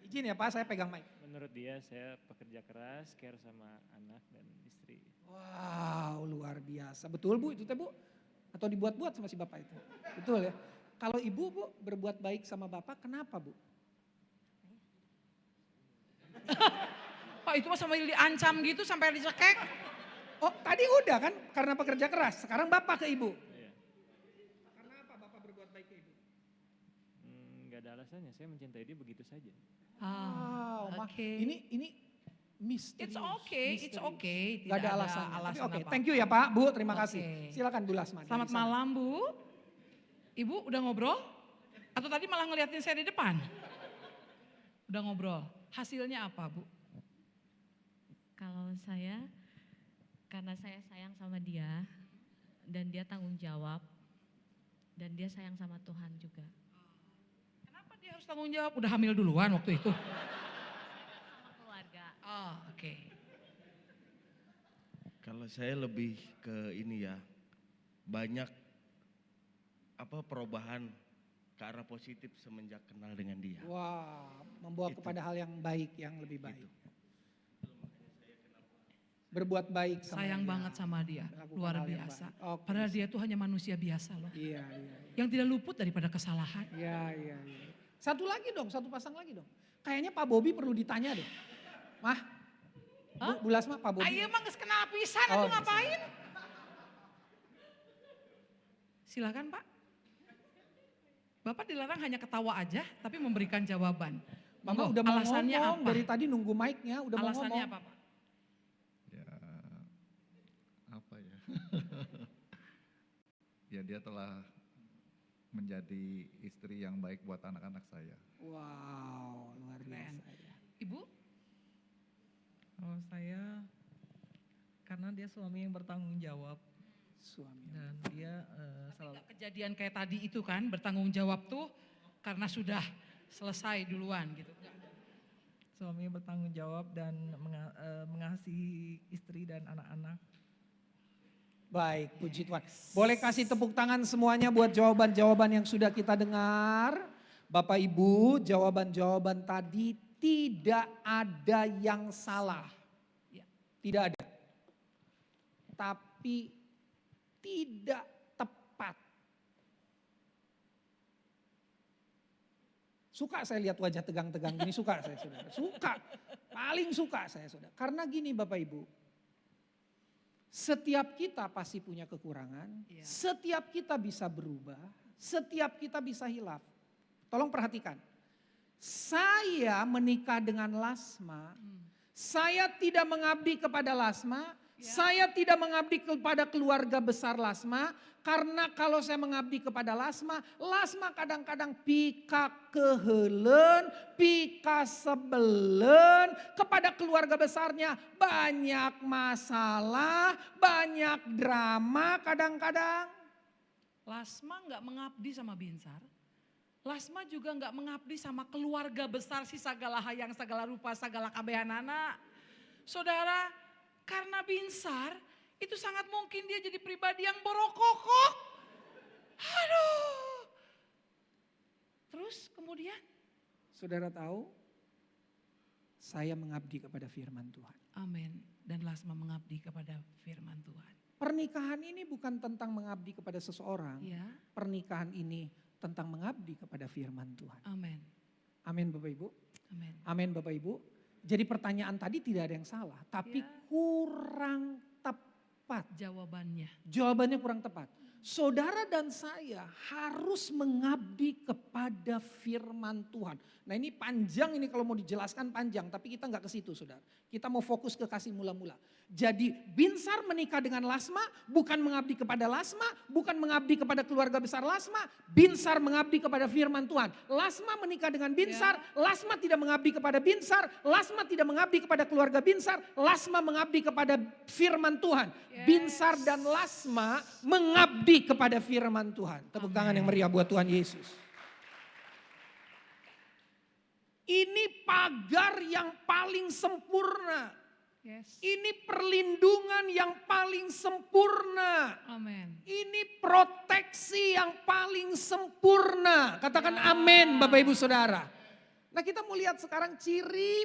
Izin ya Pak, saya pegang mic. Menurut dia saya pekerja keras, care sama anak dan istri. Wow, luar biasa. Betul Bu itu teh Bu? Atau dibuat-buat sama si Bapak itu? Betul ya? Kalau ibu Bu berbuat baik sama bapak, kenapa Bu? Pak itu mah sambil diancam gitu sampai dicekek. Oh tadi udah kan karena pekerja keras, sekarang bapak ke ibu. Iya. Karena apa bapak berbuat baik ke ibu? Nggak ada alasannya, saya mencintai dia begitu saja. Wow, Oke. ini misterius. It's okay. Gak Tidak ada alasan. alasan Oke, apa-apa. thank you ya Pak, Bu, terima Oke. kasih. Silakan Bu Lasma. Selamat dari sana. malam Bu. Ibu udah ngobrol? Atau tadi malah ngeliatin saya di depan? Udah ngobrol. Hasilnya apa Bu? Kalau saya, karena saya sayang sama dia, dan dia tanggung jawab, dan dia sayang sama Tuhan juga. Kenapa dia harus tanggung jawab? Udah hamil duluan waktu itu? Sama keluarga. Oh oke. Kalau saya lebih ke ini ya, banyak perubahan ke arah positif semenjak kenal dengan dia. Wah, membawa Itu. kepada hal yang baik, yang lebih baik. Berbuat baik sama Sayang dia. banget sama dia. Melakukan Luar hal yang biasa. baik. Oke. Padahal dia tuh hanya manusia biasa loh. Iya, iya. Yang tidak luput daripada kesalahan. Iya. Satu lagi dong, satu pasang lagi dong. Kayaknya Pak Bobi perlu ditanya deh. Mah, Hah? Bu Lasma, Pak Bobi. Ayo emang kenal pisan, Oh, itu ngapain? Silakan Pak. Bapak dilarang hanya ketawa aja, tapi memberikan jawaban. Mama Monggo, udah mau alasannya ngomong, apa? dari tadi nunggu mic-nya, udah mau Alasannya ngomong. apa Pak? Ya, apa ya? Ya dia telah menjadi istri yang baik buat anak-anak saya. Wow, luar Keren. biasa ya. Ibu? Kalau saya karena dia suami yang bertanggung jawab Suami. dan dia Tapi selalu nggak kejadian kayak tadi itu kan, bertanggung jawab tuh karena sudah selesai duluan gitu. suami yang bertanggung jawab dan mengasihi istri dan anak-anak. Baik, puji Tuhan. Boleh kasih tepuk tangan semuanya buat jawaban-jawaban yang sudah kita dengar. Bapak Ibu, jawaban-jawaban tadi tidak ada yang salah. Ya. Tidak ada. Tapi tidak tepat. Suka saya lihat wajah tegang-tegang gini, suka saya saudara. Suka, paling suka saya saudara. Karena gini Bapak Ibu, setiap kita pasti punya kekurangan, Iya. setiap kita bisa berubah, setiap kita bisa hilaf. Tolong perhatikan, saya menikah dengan Lasma, saya tidak mengabdi kepada Lasma, saya tidak mengabdi kepada keluarga besar Lasma, karena kalau saya mengabdi kepada Lasma, Lasma kadang-kadang pika kehelen, pika sebelen, kepada keluarga besarnya banyak masalah, banyak drama kadang-kadang. Lasma nggak mengabdi sama Binsar. Lasma juga nggak mengabdi sama keluarga besar si segala hayang, segala rupa, segala kabehanana. Saudara, karena Binsar itu sangat mungkin dia jadi pribadi yang borokokok. Aduh. Terus kemudian? Saudara tahu, saya mengabdi kepada firman Tuhan. Amin. Dan Lasma mengabdi kepada firman Tuhan. Pernikahan ini bukan tentang mengabdi kepada seseorang. Ya, Pernikahan ini tentang mengabdi kepada firman Tuhan. amin. Amin Bapak Ibu. Amin. Amin Bapak Ibu. Jadi pertanyaan tadi tidak ada yang salah. Tapi Ya. kurang tepat. Jawabannya. Jawabannya kurang tepat. Saudara dan saya harus mengabdi kepada firman Tuhan. Nah ini panjang, ini kalau mau dijelaskan panjang, tapi kita nggak ke situ saudara. Kita mau fokus ke kasih mula-mula. Jadi Binsar menikah dengan Lasma bukan mengabdi kepada Lasma, bukan mengabdi kepada keluarga besar Lasma. Binsar mengabdi kepada firman Tuhan. Lasma menikah dengan Binsar, Lasma tidak mengabdi kepada Binsar, Lasma tidak mengabdi kepada keluarga Binsar, Lasma mengabdi kepada firman Tuhan. Binsar dan Lasma mengabdi kepada firman Tuhan. Tepuk tangan yang meriah buat Tuhan Yesus. Ini pagar yang paling sempurna. Yes. Ini perlindungan yang paling sempurna. Amin. Ini proteksi yang paling sempurna. Katakan amin Bapak Ibu Saudara. Nah kita mau lihat sekarang ciri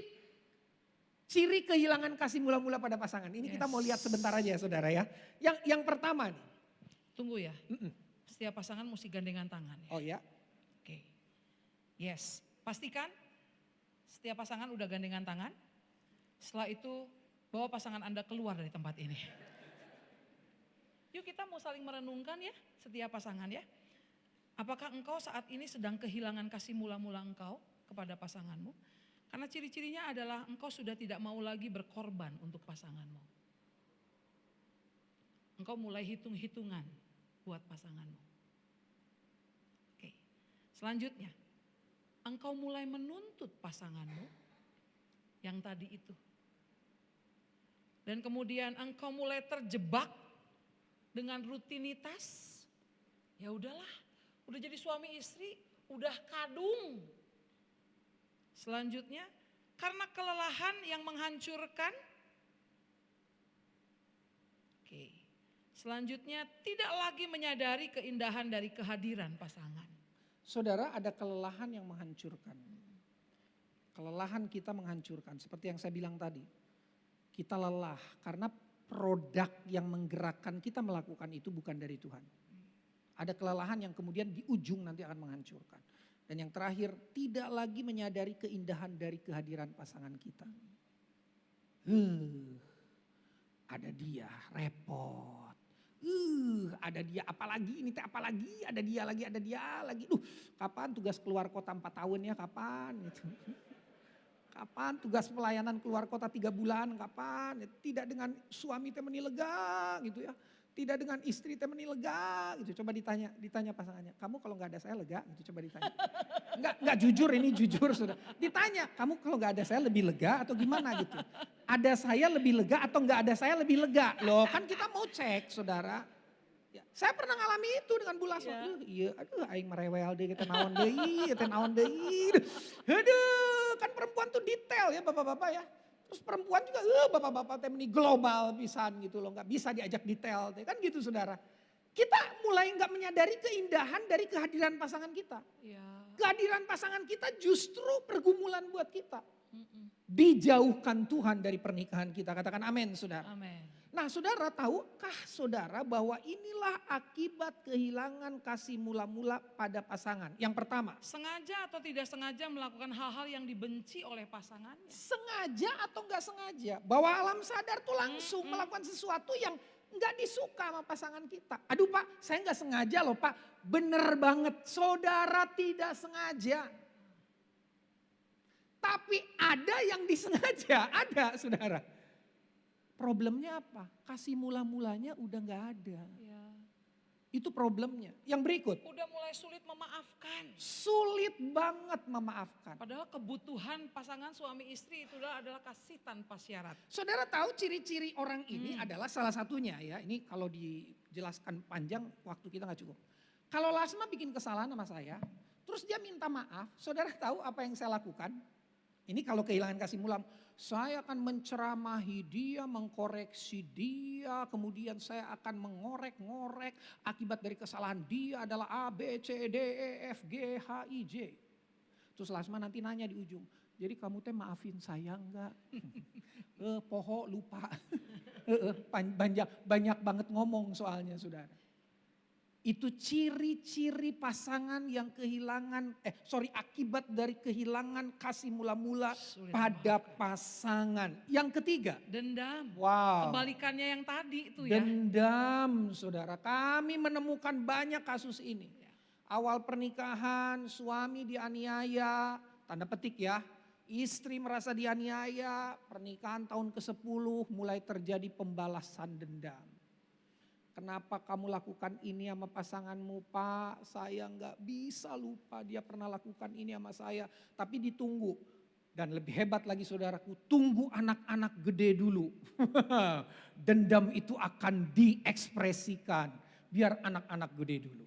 kehilangan kasih mula-mula pada pasangan. Ini kita mau lihat sebentar aja ya saudara ya. Yang pertama nih. Tunggu ya. Setiap pasangan mesti gandengan tangan ya. Oh ya, Oke. Yes, pastikan setiap pasangan udah gandengan tangan. Setelah itu bawa pasangan Anda keluar dari tempat ini. Yuk kita mau saling merenungkan ya, setiap pasangan ya. Apakah engkau saat ini sedang kehilangan kasih mula-mula engkau kepada pasanganmu? Karena ciri-cirinya adalah engkau sudah tidak mau lagi berkorban untuk pasanganmu. Engkau mulai hitung-hitungan buat pasanganmu. Oke. Selanjutnya, engkau mulai menuntut pasanganmu yang tadi itu. Dan kemudian engkau mulai terjebak dengan rutinitas. Ya udahlah, udah jadi suami istri, udah kadung. Selanjutnya, karena kelelahan yang menghancurkan. Oke. Selanjutnya, tidak lagi menyadari keindahan dari kehadiran pasangan. saudara, ada kelelahan yang menghancurkan. Kelelahan kita menghancurkan, seperti yang saya bilang tadi. Kita lelah karena produk yang menggerakkan kita melakukan itu bukan dari Tuhan. Ada kelelahan yang kemudian di ujung nanti akan menghancurkan. Dan yang terakhir, tidak lagi menyadari keindahan dari kehadiran pasangan kita. Ada dia, repot. Ada dia, apalagi ini teh, apalagi ada dia lagi. Kapan tugas keluar kota 4 tahun ya, kapan gitu. Kapan tugas pelayanan keluar kota 3 bulan, kapan. Tidak dengan suami teh lega gitu ya. Tidak dengan istri teh lega gitu. Coba ditanya pasangannya, kamu kalau gak ada saya lega gitu, coba ditanya. Enggak jujur, ini jujur sudah. Ditanya, kamu kalau gak ada saya lebih lega atau gimana gitu. Ada saya lebih lega atau enggak ada saya lebih lega. Loh kan kita mau cek saudara. Ya, saya pernah ngalami itu dengan Bu Lasma. Aduh aing merewel deh, kita naon deui. Aduh, kan perempuan tuh detail ya bapak-bapak ya. Terus perempuan juga bapak-bapak teh meni global pisan gitu loh, enggak bisa diajak detail teh. Kan gitu saudara. Kita mulai enggak menyadari keindahan dari kehadiran pasangan kita. Ya. Kehadiran pasangan kita justru pergumulan buat kita. Dijauhkan Tuhan dari pernikahan kita. Katakan amin saudara. Amin. Nah saudara, tahukah saudara bahwa inilah akibat kehilangan kasih mula-mula pada pasangan. Yang pertama. Sengaja atau tidak sengaja melakukan hal-hal yang dibenci oleh pasangannya. Sengaja atau enggak sengaja. Bahwa alam sadar tuh langsung melakukan sesuatu yang enggak disuka sama pasangan kita. Aduh Pak, saya enggak sengaja loh Pak. Bener banget, saudara tidak sengaja. Tapi ada yang disengaja, ada saudara. Problemnya apa? Kasih mula-mulanya udah gak ada. Ya. Itu problemnya. Yang berikut. Udah mulai sulit memaafkan. Sulit banget memaafkan. Padahal kebutuhan pasangan suami istri itu adalah kasih tanpa syarat. Saudara tahu ciri-ciri orang ini adalah salah satunya ya. Ini kalau dijelaskan panjang waktu kita gak cukup. Kalau Lasma bikin kesalahan sama saya, terus dia minta maaf, saudara tahu apa yang saya lakukan? Ini kalau kehilangan kasih mula, saya akan menceramahi dia, mengkoreksi dia, kemudian saya akan mengorek-ngorek akibat dari kesalahan dia adalah A, B, C, D, E, F, G, H, I, J. Terus Lasma nanti nanya di ujung, jadi kamu teh maafin saya enggak? Poho lupa, banyak banget ngomong soalnya saudara. Itu ciri-ciri pasangan yang akibat dari kehilangan kasih mula-mula pada pasangan. Yang ketiga. Dendam. Wow. Kebalikannya yang tadi itu ya. Dendam saudara. Kami menemukan banyak kasus ini. Awal pernikahan suami dianiaya, tanda petik ya. Istri merasa dianiaya, pernikahan tahun ke-10 mulai terjadi pembalasan dendam. Kenapa kamu lakukan ini sama pasanganmu Pak? Saya nggak bisa lupa dia pernah lakukan ini sama saya. Tapi ditunggu. Dan lebih hebat lagi saudaraku, tunggu anak-anak gede dulu. Dendam itu akan diekspresikan. Biar anak-anak gede dulu.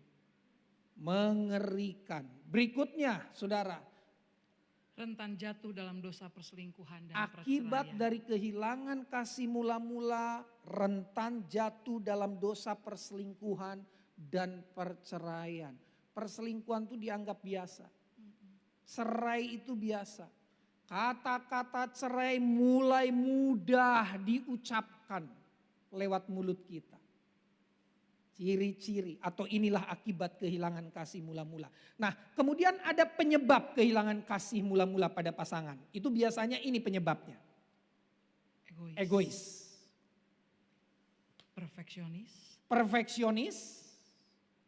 Mengerikan. Berikutnya saudara. Rentan jatuh dalam dosa perselingkuhan dan Akibat perceraian. dari kehilangan kasih mula-mula, rentan jatuh dalam dosa perselingkuhan dan perceraian. Perselingkuhan itu dianggap biasa. Cerai itu biasa. Kata-kata cerai mulai mudah diucapkan lewat mulut kita. Ciri-ciri atau inilah akibat kehilangan kasih mula-mula. Nah, kemudian ada penyebab kehilangan kasih mula-mula pada pasangan. Itu biasanya ini penyebabnya. Egois. Perfeksionis.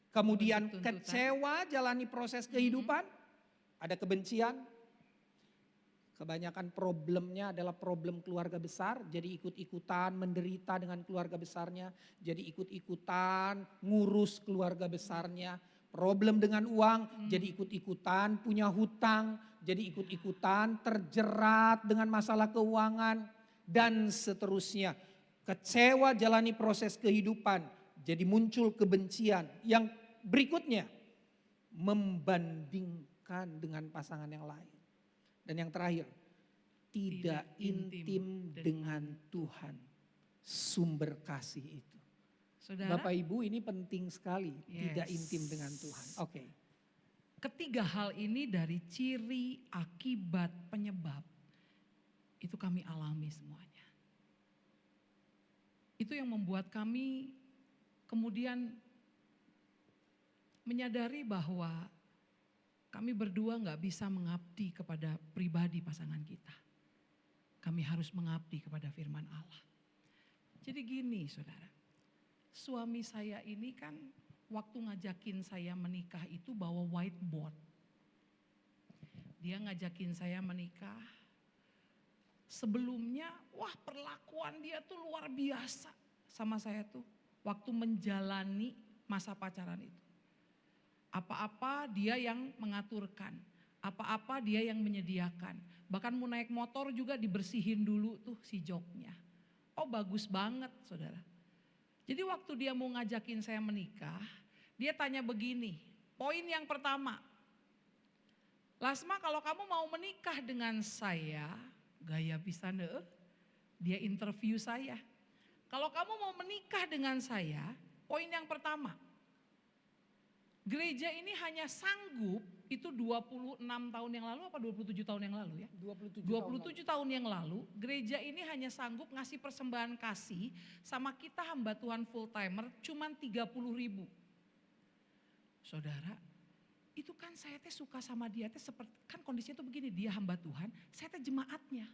Kemudian Menuntut tuntutan. kecewa jalani proses kehidupan. Ada kebencian. Kebanyakan problemnya adalah problem keluarga besar, jadi ikut-ikutan menderita dengan keluarga besarnya, jadi ikut-ikutan ngurus keluarga besarnya. Problem dengan uang, jadi ikut-ikutan punya hutang, jadi ikut-ikutan terjerat dengan masalah keuangan, dan seterusnya. Kecewa jalani proses kehidupan, jadi muncul kebencian. Yang berikutnya, membandingkan dengan pasangan yang lain. Dan yang terakhir, tidak intim dengan Tuhan, sumber kasih itu. Saudara, Bapak Ibu, ini penting sekali, tidak Yes. intim dengan Tuhan. Oke. ketiga hal ini dari ciri, akibat, penyebab, itu kami alami semuanya. Itu yang membuat kami kemudian menyadari bahwa kami berdua gak bisa mengabdi kepada pribadi pasangan kita. Kami harus mengabdi kepada firman Allah. Jadi gini saudara, suami saya ini kan waktu ngajakin saya menikah itu bawa whiteboard. Dia ngajakin saya menikah. Sebelumnya, wah perlakuan dia tuh luar biasa sama saya tuh. Waktu menjalani masa pacaran itu. Apa-apa dia yang mengaturkan, apa-apa dia yang menyediakan. Bahkan mau naik motor juga dibersihin dulu tuh si joknya. Oh bagus banget saudara. Jadi waktu dia mau ngajakin saya menikah, dia tanya begini, poin yang pertama. Lasma kalau kamu mau menikah dengan saya, gaya pisan dia interview saya. Kalau kamu mau menikah dengan saya, poin yang pertama. Gereja ini hanya sanggup, itu 26 tahun yang lalu apa 27 tahun yang lalu ya? 27 tahun yang lalu, gereja ini hanya sanggup ngasih persembahan kasih sama kita hamba Tuhan full timer cuman 30.000. Saudara, itu kan saya teh suka sama dia teh seperti, kan kondisinya tuh begini, dia hamba Tuhan, saya teh jemaatnya.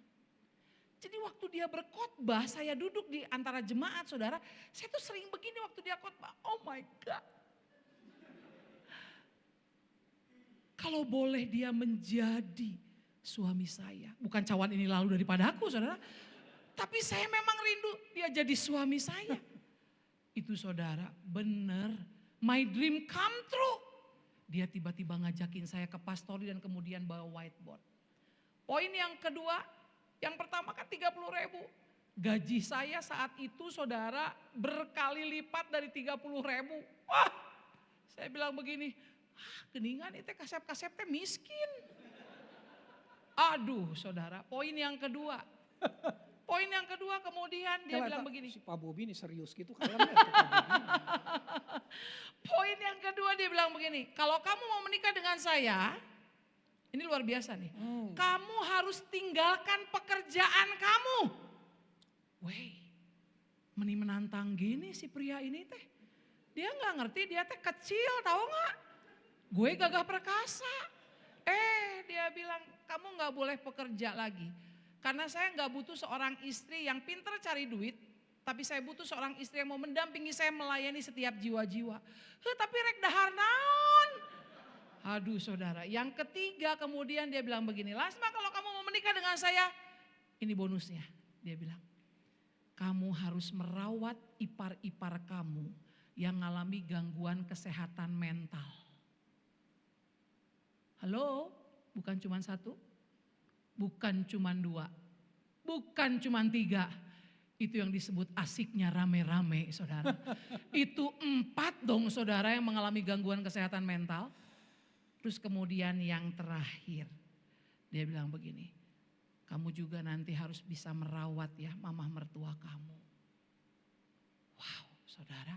Jadi waktu dia berkhotbah, saya duduk di antara jemaat saudara, saya tuh sering begini waktu dia khotbah, oh my God. Kalau boleh dia menjadi suami saya. Bukan cawan ini lalu daripada aku saudara. Tapi saya memang rindu dia jadi suami saya. Itu saudara benar. My dream come true. Dia tiba-tiba ngajakin saya ke pastori dan kemudian bawa whiteboard. Poin yang kedua, yang pertama kan 30.000. Gaji saya saat itu saudara berkali lipat dari 30.000. Wah, saya bilang begini, geningan itu kasep-kasep teh miskin. Aduh saudara, poin yang kedua. Poin yang kedua kemudian dia bilang begini. Si Pak Bobi ini serius gitu kayaknya. Poin yang kedua dia bilang begini, kalau kamu mau menikah dengan saya, ini luar biasa nih. Kamu harus tinggalkan pekerjaan kamu. Weh, meni menantang gini si pria ini teh. Dia gak ngerti, dia teh kecil tahu gak? Gue gagah perkasa. Dia bilang kamu gak boleh pekerja lagi. Karena saya gak butuh seorang istri yang pintar cari duit. Tapi saya butuh seorang istri yang mau mendampingi saya melayani setiap jiwa-jiwa. Tapi rek dahar naon. Aduh saudara, yang ketiga kemudian dia bilang begini. Lasma kalau kamu mau menikah dengan saya, ini bonusnya. Dia bilang, kamu harus merawat ipar-ipar kamu yang mengalami gangguan kesehatan mental. Halo, bukan cuma satu, bukan cuma dua, bukan cuma tiga. Itu yang disebut asiknya rame-rame saudara. Itu 4 dong saudara yang mengalami gangguan kesehatan mental. Terus kemudian yang terakhir, dia bilang begini, kamu juga nanti harus bisa merawat ya mamah mertua kamu. Wow saudara,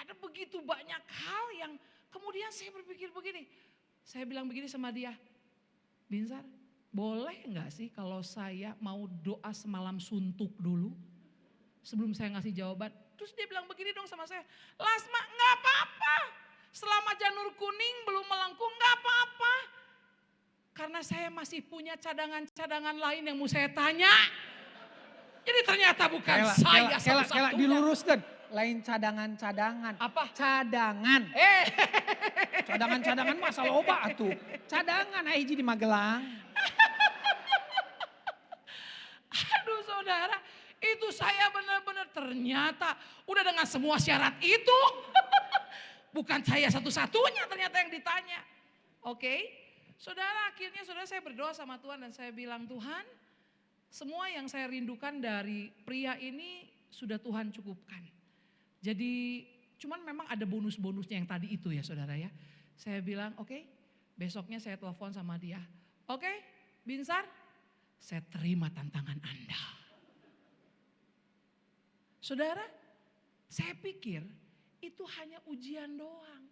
ada begitu banyak hal yang kemudian saya berpikir begini. Saya bilang begini sama dia, Binsar boleh gak sih kalau saya mau doa semalam suntuk dulu? Sebelum saya ngasih jawaban, Terus dia bilang begini dong sama saya, Lasma nggak apa-apa. Selama janur kuning belum melengkung nggak apa-apa. Karena saya masih punya cadangan-cadangan lain yang mau saya tanya. Jadi ternyata bukan saya satu-satunya. diluruskan. Lain cadangan-cadangan. Apa? Cadangan. Cadangan-cadangan masa loba atuh. Cadangan hiji di Magelang. Aduh saudara, itu saya benar-benar ternyata udah dengan semua syarat itu. Bukan saya satu-satunya ternyata yang ditanya. Oke, saudara akhirnya saudara saya berdoa sama Tuhan dan saya bilang Tuhan, semua yang saya rindukan dari pria ini sudah Tuhan cukupkan. Jadi cuman memang ada bonus-bonusnya yang tadi itu ya saudara ya. Saya bilang oke, besoknya saya telepon sama dia. Oke, Binsar, saya terima tantangan Anda. Saudara, saya pikir itu hanya ujian doang.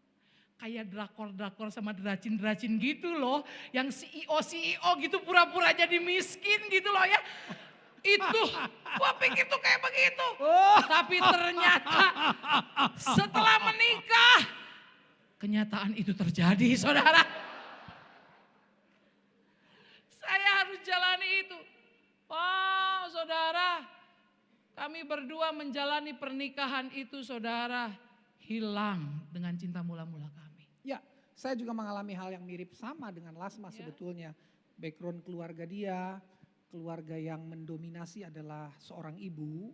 Kayak drakor-drakor sama deracin-deracin gitu loh. Yang CEO gitu pura-pura jadi miskin gitu loh ya. Itu, gua pikir tuh kayak begitu. Tapi ternyata setelah menikah, kenyataan itu terjadi saudara. Saya harus jalani itu. Wow saudara, kami berdua menjalani pernikahan itu saudara, hilang dengan cinta mula-mula kami. Ya, saya juga mengalami hal yang mirip sama dengan Lasma sebetulnya. Background keluarga dia, keluarga yang mendominasi adalah seorang ibu.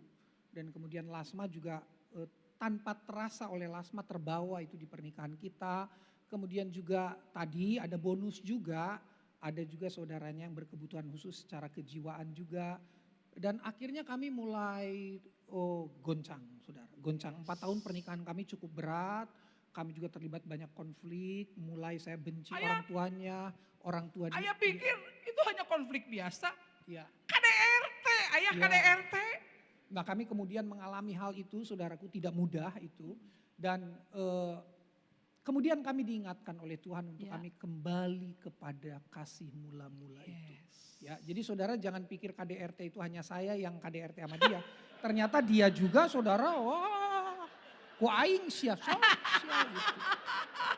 Dan kemudian Lasma juga tanpa terasa oleh Lasma terbawa itu di pernikahan kita. Kemudian juga tadi ada bonus juga, ada juga saudaranya yang berkebutuhan khusus secara kejiwaan juga. Dan akhirnya kami mulai goncang saudara. Goncang 4 tahun pernikahan kami cukup berat. Kami juga terlibat banyak konflik. Mulai saya benci orang tuanya. Orang tua dia. Ayah pikir itu hanya konflik biasa. Ya. KDRT, ayah Ya. KDRT. Nah kami kemudian mengalami hal itu saudaraku tidak mudah itu. Dan kemudian kami diingatkan oleh Tuhan untuk kami kembali kepada kasih mula-mula itu. Ya, jadi saudara jangan pikir KDRT itu hanya saya yang KDRT sama dia. Ternyata dia juga saudara, wah ku aing siap gitu.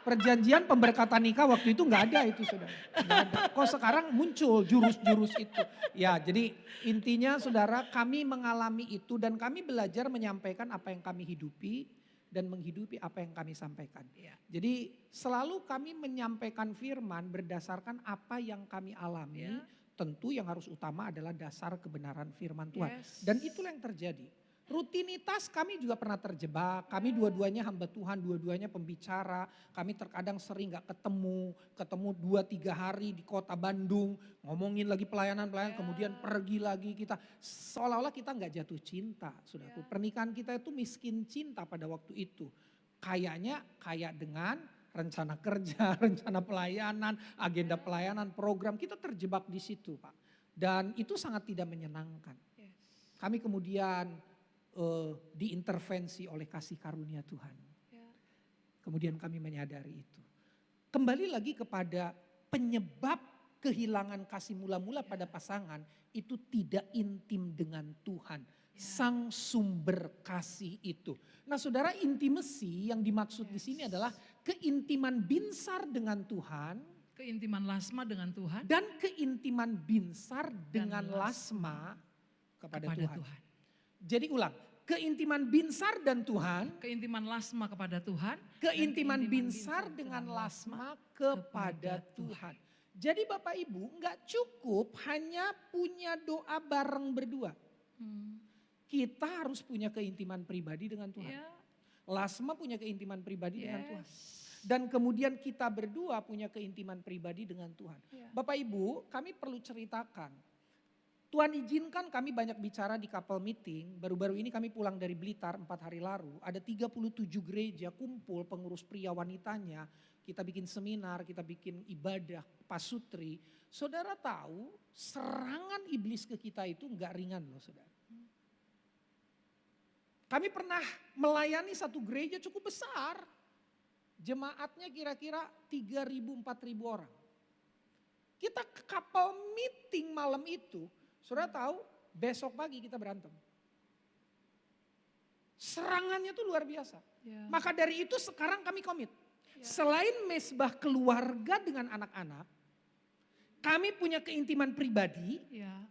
Perjanjian pemberkatan nikah waktu itu nggak ada itu saudara. Nggak ada. Kok sekarang muncul jurus-jurus itu. Ya jadi intinya saudara kami mengalami itu dan kami belajar menyampaikan apa yang kami hidupi dan menghidupi apa yang kami sampaikan. Jadi selalu kami menyampaikan firman berdasarkan apa yang kami alami. Tentu yang harus utama adalah dasar kebenaran firman Tuhan. Dan itulah yang terjadi. Rutinitas kami juga pernah terjebak. Kami dua-duanya hamba Tuhan, dua-duanya pembicara. Kami terkadang sering gak ketemu 2-3 hari di kota Bandung. Ngomongin lagi pelayanan-pelayanan, kemudian pergi lagi kita. Seolah-olah kita gak jatuh cinta, saudaraku. Pernikahan kita itu miskin cinta pada waktu itu. Kayaknya kayak dengan rencana kerja, rencana pelayanan, agenda pelayanan, program. Kita terjebak di situ Pak. Dan itu sangat tidak menyenangkan. Kami kemudian diintervensi oleh kasih karunia Tuhan. Kemudian kami menyadari itu. Kembali lagi kepada penyebab kehilangan kasih mula-mula pada pasangan itu tidak intim dengan Tuhan. Sang sumber kasih itu. Nah saudara, intimacy yang dimaksud di sini adalah keintiman Binsar dengan Tuhan. Keintiman Lasma dengan Tuhan. Dan keintiman Binsar dengan Lasma kepada Tuhan. Jadi ulang, keintiman Binsar dan Tuhan. Keintiman Lasma kepada Tuhan. Keintiman Binsar dengan Lasma kepada Tuhan. Jadi Bapak Ibu nggak cukup hanya punya doa bareng berdua. Kita harus punya keintiman pribadi dengan Tuhan. Lasma punya keintiman pribadi dengan Tuhan. Dan kemudian kita berdua punya keintiman pribadi dengan Tuhan. Bapak Ibu, kami perlu ceritakan. Tuhan izinkan kami banyak bicara di couple meeting. Baru-baru ini kami pulang dari Blitar 4 hari lalu. Ada 37 gereja kumpul pengurus pria wanitanya. Kita bikin seminar, kita bikin ibadah, pasutri. Saudara tahu serangan iblis ke kita itu enggak ringan loh saudara. Kami pernah melayani satu gereja cukup besar. Jemaatnya kira-kira 3.000-4.000 orang. Kita ke couple meeting malam itu. Saudara tahu besok pagi kita berantem. Serangannya tuh luar biasa. Ya. Maka dari itu sekarang kami komit. Selain mesbah keluarga dengan anak-anak, kami punya keintiman pribadi, Ya.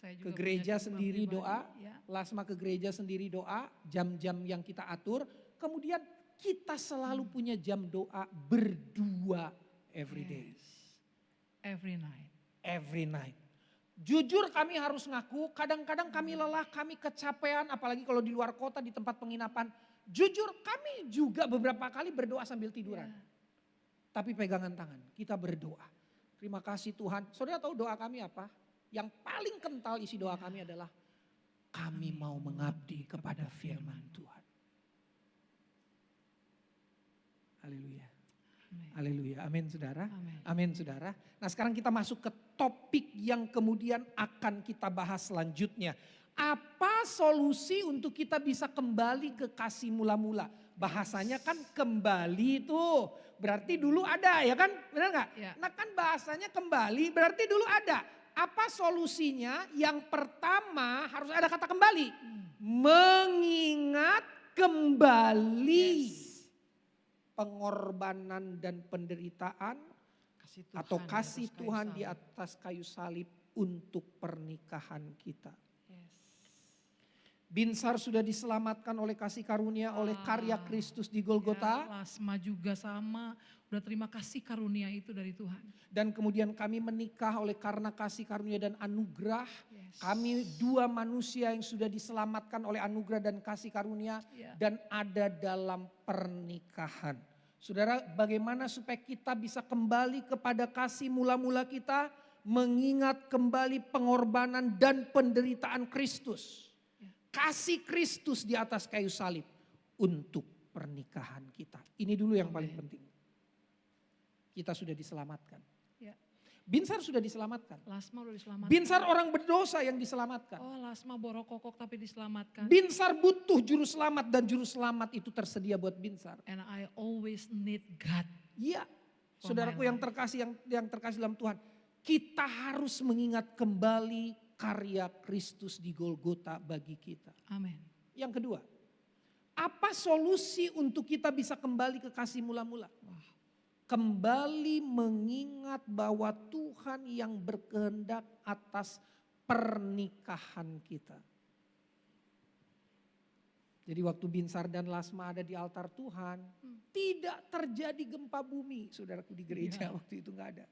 Saya ke juga gereja punya keinginan sendiri pribadi, doa, ya. Lasma ke gereja sendiri doa, jam-jam yang kita atur. Kemudian kita selalu punya jam doa berdua every day. Yes. Every night. Every night. Jujur kami harus ngaku, kadang-kadang kami lelah, kami kecapean, apalagi kalau di luar kota di tempat penginapan. Jujur kami juga beberapa kali berdoa sambil tiduran. Tapi pegangan tangan, kita berdoa. Terima kasih Tuhan. Saudara tahu doa kami apa? Yang paling kental isi doa kami adalah kami mau mengabdi kepada firman Tuhan. Haleluya. Haleluya. Amin saudara. Amin saudara. Nah sekarang kita masuk ke topik yang kemudian akan kita bahas selanjutnya. Apa solusi untuk kita bisa kembali ke kasih mula-mula? Bahasanya kan kembali itu berarti dulu ada ya kan? Benar nggak? Ya. Nah kan bahasanya kembali berarti dulu ada. Apa solusinya? Yang pertama harus ada kata kembali. Mengingat kembali. Pengorbanan dan penderitaan atau kasih Tuhan di atas kayu salib untuk pernikahan kita. Binsar sudah diselamatkan oleh kasih karunia oleh karya Kristus di Golgota. Ya, Lasma juga sama, udah terima kasih karunia itu dari Tuhan. Dan kemudian kami menikah oleh karena kasih karunia dan anugerah. Kami dua manusia yang sudah diselamatkan oleh anugerah dan kasih karunia. Dan ada dalam pernikahan. Saudara, bagaimana supaya kita bisa kembali kepada kasih mula-mula kita. Mengingat kembali pengorbanan dan penderitaan Kristus. Kasih Kristus di atas kayu salib untuk pernikahan kita. Ini dulu yang paling penting. Kita sudah diselamatkan. Ya. Binsar sudah diselamatkan. Lasma udah diselamatkan. Binsar orang berdosa yang diselamatkan. Oh Lasma borokokok tapi diselamatkan. Binsar butuh juru selamat dan juru selamat itu tersedia buat Binsar. And I always need God. Iya. Saudaraku yang terkasih yang terkasih dalam Tuhan. Kita harus mengingat kembali karya Kristus di Golgota bagi kita. Amin. Yang kedua, apa solusi untuk kita bisa kembali ke kasih mula-mula? Kembali mengingat bahwa Tuhan yang berkehendak atas pernikahan kita. Jadi waktu Binsar dan Lasma ada di altar Tuhan, tidak terjadi gempa bumi, saudaraku di gereja waktu itu nggak ada.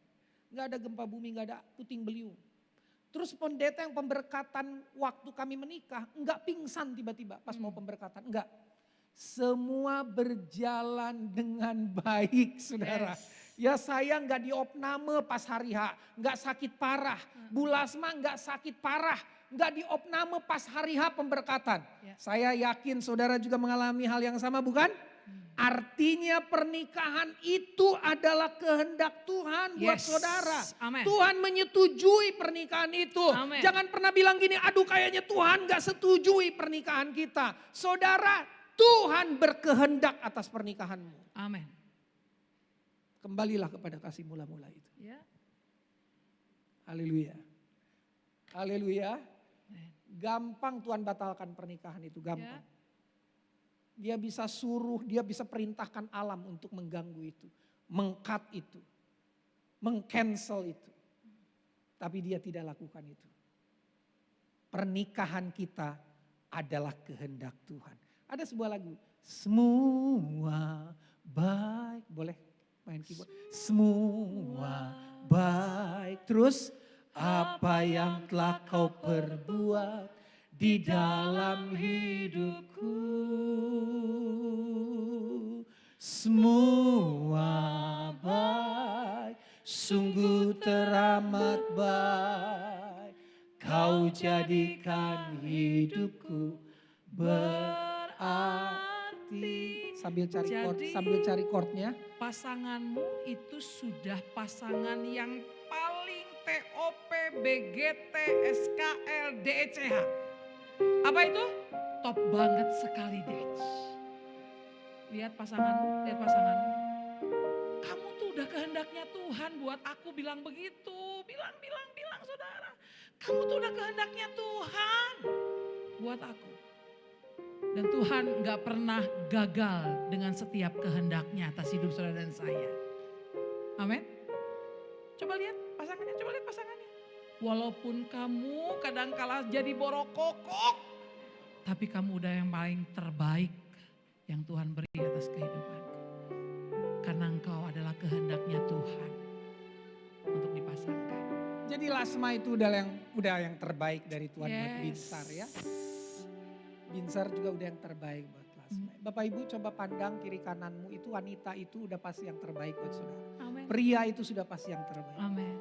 Nggak ada gempa bumi, nggak ada puting beliung. Terus pendeta yang pemberkatan waktu kami menikah, enggak pingsan tiba-tiba pas mau pemberkatan, enggak. Semua berjalan dengan baik saudara. Ya saya enggak diopname pas hari H, enggak sakit parah. Bu Lasma enggak sakit parah, enggak diopname pas hari H pemberkatan. Saya yakin saudara juga mengalami hal yang sama bukan? Artinya pernikahan itu adalah kehendak Tuhan buat saudara. Amen. Tuhan menyetujui pernikahan itu. Amen. Jangan pernah bilang gini, aduh kayaknya Tuhan gak setujui pernikahan kita. Saudara, Tuhan berkehendak atas pernikahanmu. Amin. Kembalilah kepada kasih mula-mula itu. Ya. Haleluya. Haleluya. Gampang Tuhan batalkan pernikahan itu, gampang. Dia bisa suruh, dia bisa perintahkan alam untuk mengganggu itu. Meng-cut itu. Meng-cancel itu. Tapi dia tidak lakukan itu. Pernikahan kita adalah kehendak Tuhan. Ada sebuah lagu. Semua baik. Boleh main keyboard. Semua baik. Terus apa yang telah kau perbuat di dalam hidupku. Semua baik, sungguh teramat baik. Kau jadikan hidupku berarti. Sambil cari chordnya. Pasanganmu itu sudah pasangan yang paling TOP, BGT, SKL, DECH. Apa itu? Top banget sekali, Dech. Lihat pasanganmu, lihat pasanganmu. Kamu tuh udah kehendaknya Tuhan buat aku, bilang begitu. Bilang saudara. Kamu tuh udah kehendaknya Tuhan buat aku. Dan Tuhan gak pernah gagal dengan setiap kehendaknya atas hidup saudara dan saya. Amin. Coba lihat pasangannya, coba lihat pasangannya. Walaupun kamu kadangkala jadi borokokok, tapi kamu udah yang paling terbaik yang Tuhan beri atas kehidupanku. Karena engkau adalah kehendaknya Tuhan untuk dipasangkan. Jadi Lasma itu udah yang terbaik dari Tuhan buat Binsar ya. Binsar juga udah yang terbaik buat Lasma. Bapak Ibu coba pandang kiri kananmu, itu wanita itu udah pasti yang terbaik buat saudara. Amin. Pria itu sudah pasti yang terbaik. Amin.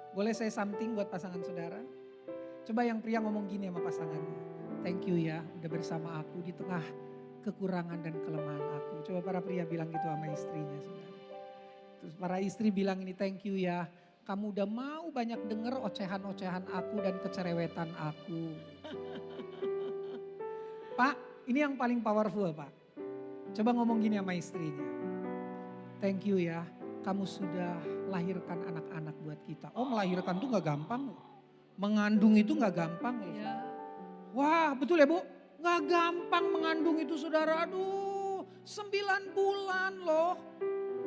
Boleh saya something buat pasangan saudara? Coba yang pria ngomong gini sama pasangannya. Thank you ya udah bersama aku di tengah kekurangan dan kelemahan aku. Coba para pria bilang gitu sama istrinya saudara. Terus para istri bilang ini, thank you ya. Kamu udah mau banyak denger ocehan-ocehan aku dan kecerewetan aku. Pak, ini yang paling powerful Pak. Coba ngomong gini sama istrinya. Thank you ya, kamu sudah lahirkan anak-anak buat kita. Oh melahirkan tuh gak gampang loh. Mengandung itu gak gampang loh. Ya. Wah betul ya Bu, gak gampang mengandung itu saudara. Aduh 9 bulan loh.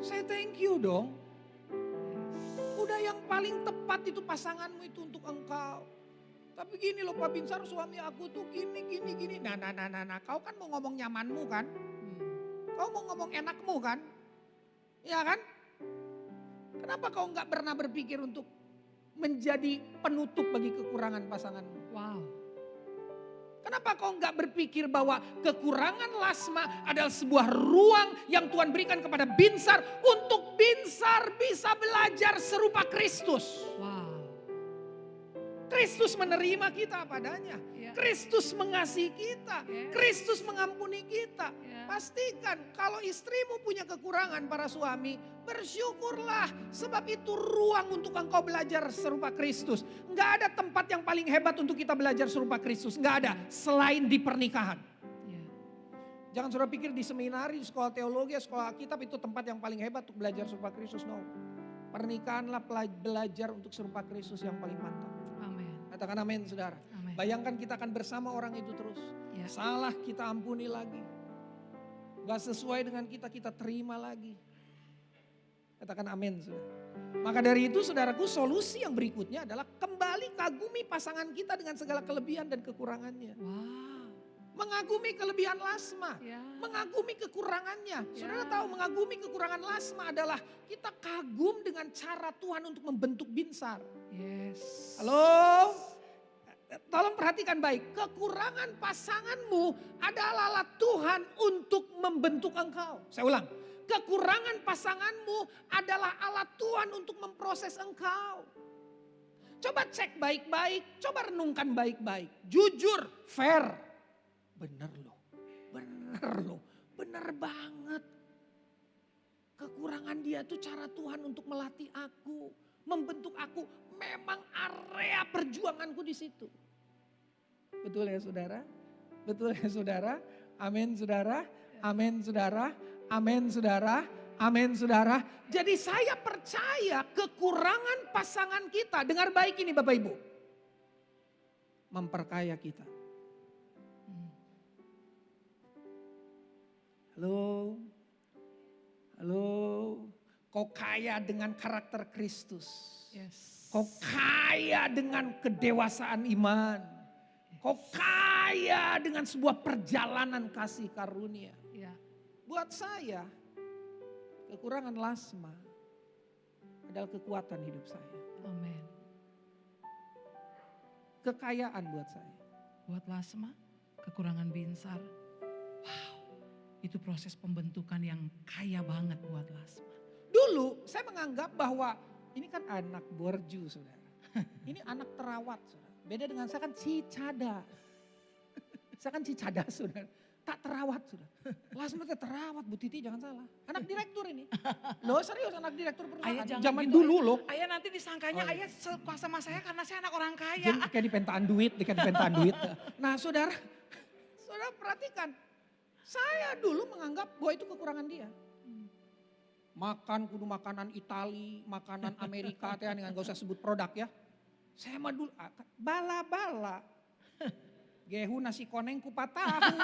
Saya thank you dong. Udah yang paling tepat itu pasanganmu itu untuk engkau. Tapi gini loh Pak Binsar, suami aku tuh gini. Nah, kau kan mau ngomong nyamanmu kan? Kau mau ngomong enakmu kan? Ya kan? Kenapa kau nggak pernah berpikir untuk menjadi penutup bagi kekurangan pasanganmu? Wow. Kenapa kau nggak berpikir bahwa kekurangan Lasma adalah sebuah ruang yang Tuhan berikan kepada Binsar untuk Binsar bisa belajar serupa Kristus. Wow. Kristus menerima kita padanya. Ya. Kristus mengasihi kita. Ya. Kristus mengampuni kita. Ya. Pastikan kalau istrimu punya kekurangan para suami, bersyukurlah. Sebab itu ruang untuk engkau belajar serupa Kristus. Enggak ada tempat yang paling hebat untuk kita belajar serupa Kristus. Enggak ada selain di pernikahan. Ya. Jangan saudara pikir di seminari, di sekolah teologi, sekolah Alkitab itu tempat yang paling hebat untuk belajar serupa Kristus. No. Pernikahanlah belajar untuk serupa Kristus yang paling mantap. Katakan amin saudara. Amin. Bayangkan kita akan bersama orang itu terus. Ya. Salah kita ampuni lagi. Gak sesuai dengan kita terima lagi. Katakan amin saudara. Maka dari itu saudaraku, solusi yang berikutnya adalah kembali kagumi pasangan kita dengan segala kelebihan dan kekurangannya. Wow. Mengagumi kelebihan Lasma. Ya. Mengagumi kekurangannya. Saudara tahu mengagumi kekurangan Lasma adalah kita kagum dengan cara Tuhan untuk membentuk Binsar. Yes. Halo? Tolong perhatikan baik. Kekurangan pasanganmu adalah alat Tuhan untuk membentuk engkau. Saya ulang. Kekurangan pasanganmu adalah alat Tuhan untuk memproses engkau. Coba cek baik-baik. Coba renungkan baik-baik. Jujur, fair. Bener loh. Bener banget. Kekurangan dia itu cara Tuhan untuk melatih aku. Membentuk aku. Memang area perjuanganku di situ. Betul ya saudara? Betul ya saudara? Amin saudara? Amin saudara? Amin saudara? Amin saudara? Jadi saya percaya kekurangan pasangan kita. Dengar baik ini Bapak Ibu. Memperkaya kita. Halo? Halo? Kau kaya dengan karakter Kristus. Yes. Kau kaya dengan kedewasaan iman. Kau kaya dengan sebuah perjalanan kasih karunia. Ya. Buat saya, kekurangan Lasma adalah kekuatan hidup saya. Amin. Kekayaan buat saya. Buat Lasma, kekurangan Binsar. Wow, itu proses pembentukan yang kaya banget buat Lasma. Dulu saya menganggap bahwa ini kan anak borju saudara. Ini anak terawat saudara. Beda dengan saya kan cicada. Saya kan cicada saudara. Tak terawat sudah. Lasma terawat Bu Titi jangan salah. Anak direktur ini. Loh serius anak direktur perusahaan. Zaman gitu, dulu loh. Ayah nanti disangkanya ayah sekuasa sama saya karena saya anak orang kaya. Jadi kayak dipentaan duit, duit. Nah saudara perhatikan. Saya dulu menganggap bahwa itu kekurangan dia. Makan kudu makanan Itali, makanan Amerika, dengan gak usah sebut produk ya. Saya mah dulu, bala-bala. Gehu nasi koneng kupat tahu.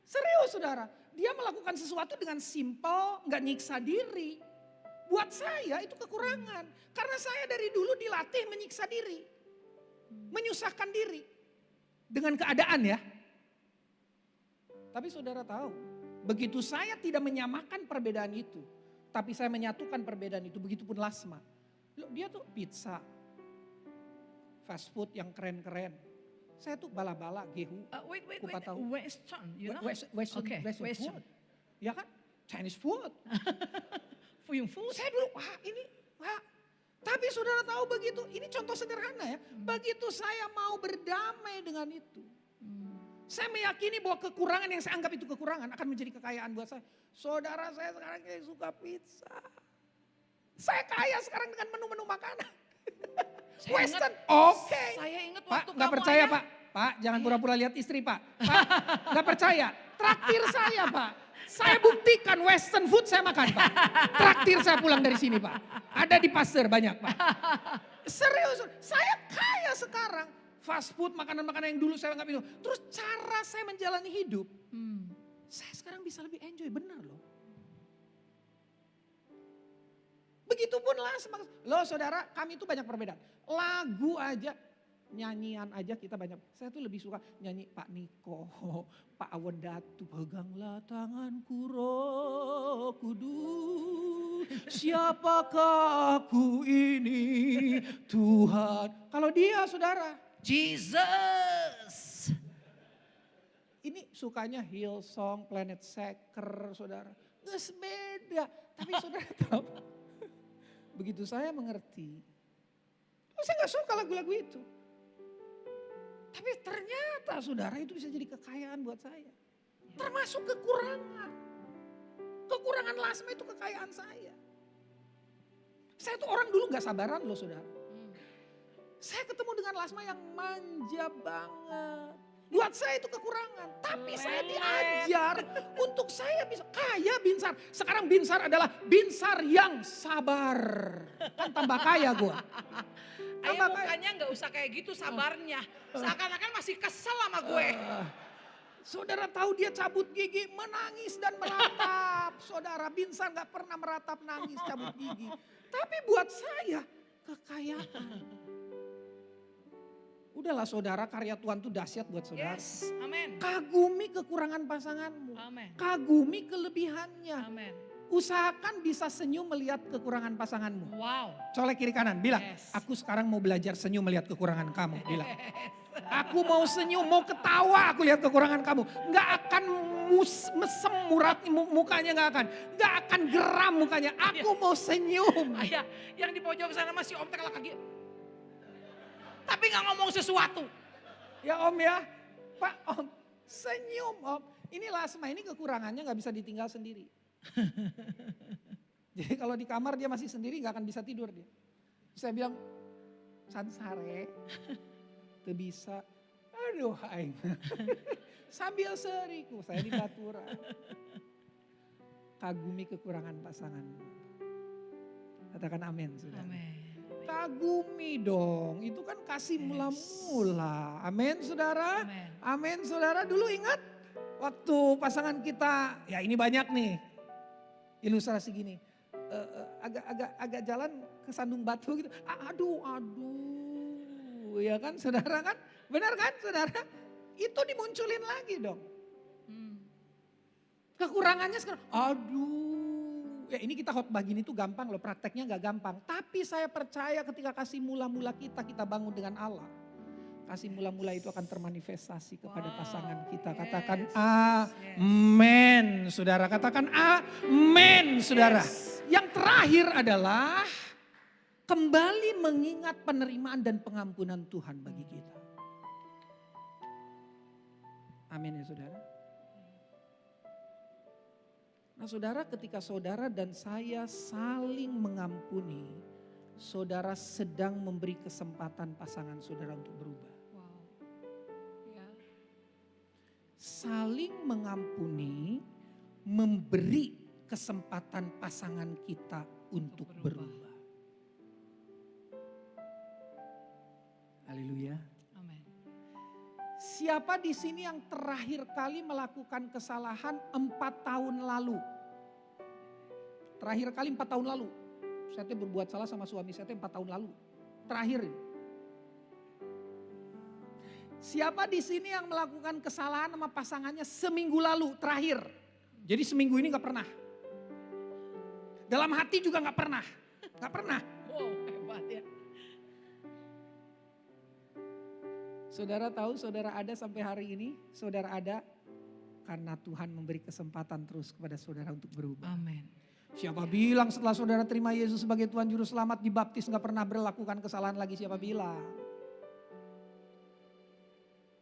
Serius saudara, dia melakukan sesuatu dengan simpel, nggak nyiksa diri. Buat saya itu kekurangan. Karena saya dari dulu dilatih menyiksa diri. Menyusahkan diri. Dengan keadaan ya. Tapi saudara tahu, begitu saya tidak menyamakan perbedaan itu. Tapi saya menyatukan perbedaan itu, begitupun Lasma. Loh, dia tuh pizza, fast food yang keren-keren. Saya tuh bala-bala, gehu, Wait, kupat tahu. Western, you know? Western Western. food. Ya kan? Chinese food. Fuyung food. Saya dulu, wah. Tapi saudara tahu begitu, ini contoh sederhana ya. Begitu saya mau berdamai dengan itu. Saya meyakini bahwa kekurangan yang saya anggap itu kekurangan akan menjadi kekayaan buat saya. Saudara saya sekarang kayak suka pizza. Saya kaya sekarang dengan menu-menu makanan. Saya Western, ingat- oke. Saya ingat Pak, waktu nggak kamu percaya ayah- Pak. Pak, jangan pura-pura lihat istri Pak. Pak, nggak percaya. Traktir saya Pak. Saya buktikan Western food saya makan Pak. Traktir saya pulang dari sini Pak. Ada di pasar banyak Pak. Serius, saya kaya sekarang. Fast food, makanan-makanan yang dulu saya nggak minum. Terus cara saya menjalani hidup. Saya sekarang bisa lebih enjoy, benar loh. Begitupun loh saudara, kami itu banyak perbedaan. Lagu aja, nyanyian aja kita banyak. Saya tuh lebih suka nyanyi Pak Niko, Pak Awon Datu, peganglah tanganku Roh Kudus, siapakah aku ini Tuhan. Kalau dia saudara, Jesus. ini sukanya Hillsong, Planet Shaker saudara. Nggak beda, tapi saudara tahu. Begitu saya mengerti, saya nggak suka lagu-lagu itu. Tapi ternyata saudara itu bisa jadi kekayaan buat saya. Termasuk kekurangan. Kekurangan Lasma itu kekayaan saya. Saya tuh orang dulu gak sabaran loh saudara. Saya ketemu dengan Lasma yang manja banget. Buat saya itu kekurangan. Tapi saya diajar untuk saya bisa kaya Binsar. Sekarang Binsar adalah Binsar yang sabar. Kan tambah kaya gue. Ayah mukanya nggak usah kayak gitu sabarnya. Seakan-akan masih kesel sama gue. Saudara tahu dia cabut gigi, menangis dan meratap. Saudara Binsar gak pernah meratap, nangis, cabut gigi. Tapi buat saya kekayaan. Udahlah saudara, karya Tuhan itu dahsyat buat saudara. Yes, amin. Kagumi kekurangan pasanganmu. Amin. Kagumi kelebihannya. Amin. Usahakan bisa senyum melihat kekurangan pasanganmu. Wow. Colek kiri kanan, bilang, Yes. aku sekarang mau belajar senyum melihat kekurangan kamu. Bilang, aku mau senyum, mau ketawa aku lihat kekurangan kamu. Nggak akan mesem mukanya nggak akan geram mukanya. Aku mau senyum. Ayah, yang di pojok sana masih Om tekel kaki. Tapi nggak ngomong sesuatu. Ya Om ya, Pak Om, senyum Om. Ini Lasma, ini kekurangannya nggak bisa ditinggal sendiri. Jadi kalau di kamar dia masih sendiri nggak akan bisa tidur dia. Saya bilang, Sansare, tuh bisa. Aduh aing. Sambil seriku, saya di Batura. Kagumi kekurangan pasanganmu. Katakan amin saudara. Amin. Kagumi dong, itu kan kasih mula-mula. Amin saudara. Amin. Amin saudara. Dulu ingat waktu pasangan kita, ya ini banyak nih. Ilustrasi gini, agak jalan ke sandung batu gitu. Aduh, ya kan saudara kan? Benar kan saudara? Itu dimunculin lagi dong. Kekurangannya sekarang, ya ini kita khotbah gini tuh gampang loh, prakteknya gak gampang. Tapi saya percaya ketika kasih mula-mula kita bagun dengan Allah. Kasih mula-mula itu akan termanifestasi kepada pasangan kita. Katakan amin saudara, katakan amin saudara. Yang terakhir adalah kembali mengingat penerimaan dan pengampunan Tuhan bagi kita. Amin ya saudara. Nah saudara, ketika saudara dan saya saling mengampuni, saudara sedang memberi kesempatan pasangan saudara untuk berubah. Saling mengampuni, memberi kesempatan pasangan kita untuk berubah. Haleluya. Amin. Siapa di sini yang terakhir kali melakukan kesalahan 4 tahun lalu? Terakhir kali 4 tahun lalu. Saya tuh berbuat salah sama suami saya tuh 4 tahun lalu. Terakhir. Siapa di sini yang melakukan kesalahan sama pasangannya seminggu lalu terakhir? Jadi seminggu ini gak pernah. Dalam hati juga gak pernah. Gak pernah. Wow, hebat ya. Saudara tahu saudara ada sampai hari ini? Saudara ada karena Tuhan memberi kesempatan terus kepada saudara untuk berubah. Amin. Siapa bilang setelah saudara terima Yesus sebagai Tuhan Juru Selamat dibaptis gak pernah berlakukan kesalahan lagi? Siapa bilang?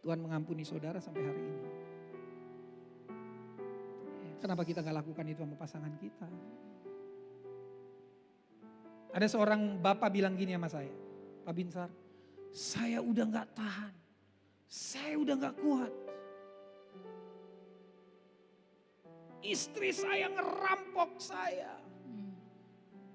Tuhan mengampuni saudara sampai hari ini. Kenapa kita gak lakukan itu sama pasangan kita? Ada seorang bapak bilang gini sama saya, Pak Binsar, saya udah gak tahan, saya udah gak kuat. Istri saya ngerampok saya.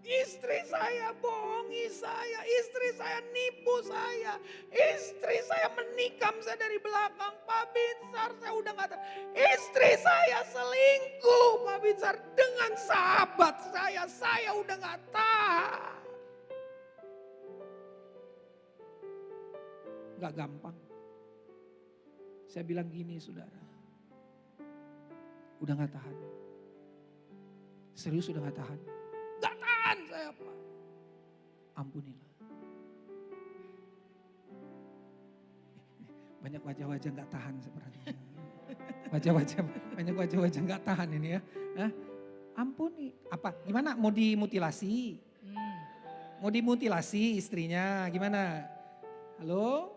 Istri saya bohongi saya, istri saya nipu saya, istri saya menikam saya dari belakang. Pak Binsar, saya udah gak tahan. Istri saya selingkuh Pak Binsar dengan sahabat saya udah gak tahan. Gak gampang. Saya bilang gini saudara, udah gak tahan. Serius udah gak tahan. Gak tahan saya Pak. Ampunilah. Banyak wajah-wajah gak tahan sebenarnya. Banyak wajah-wajah gak tahan ini ya. Hah? Ampuni. Apa? Gimana? Mau dimutilasi? Mau dimutilasi istrinya? Gimana? Halo?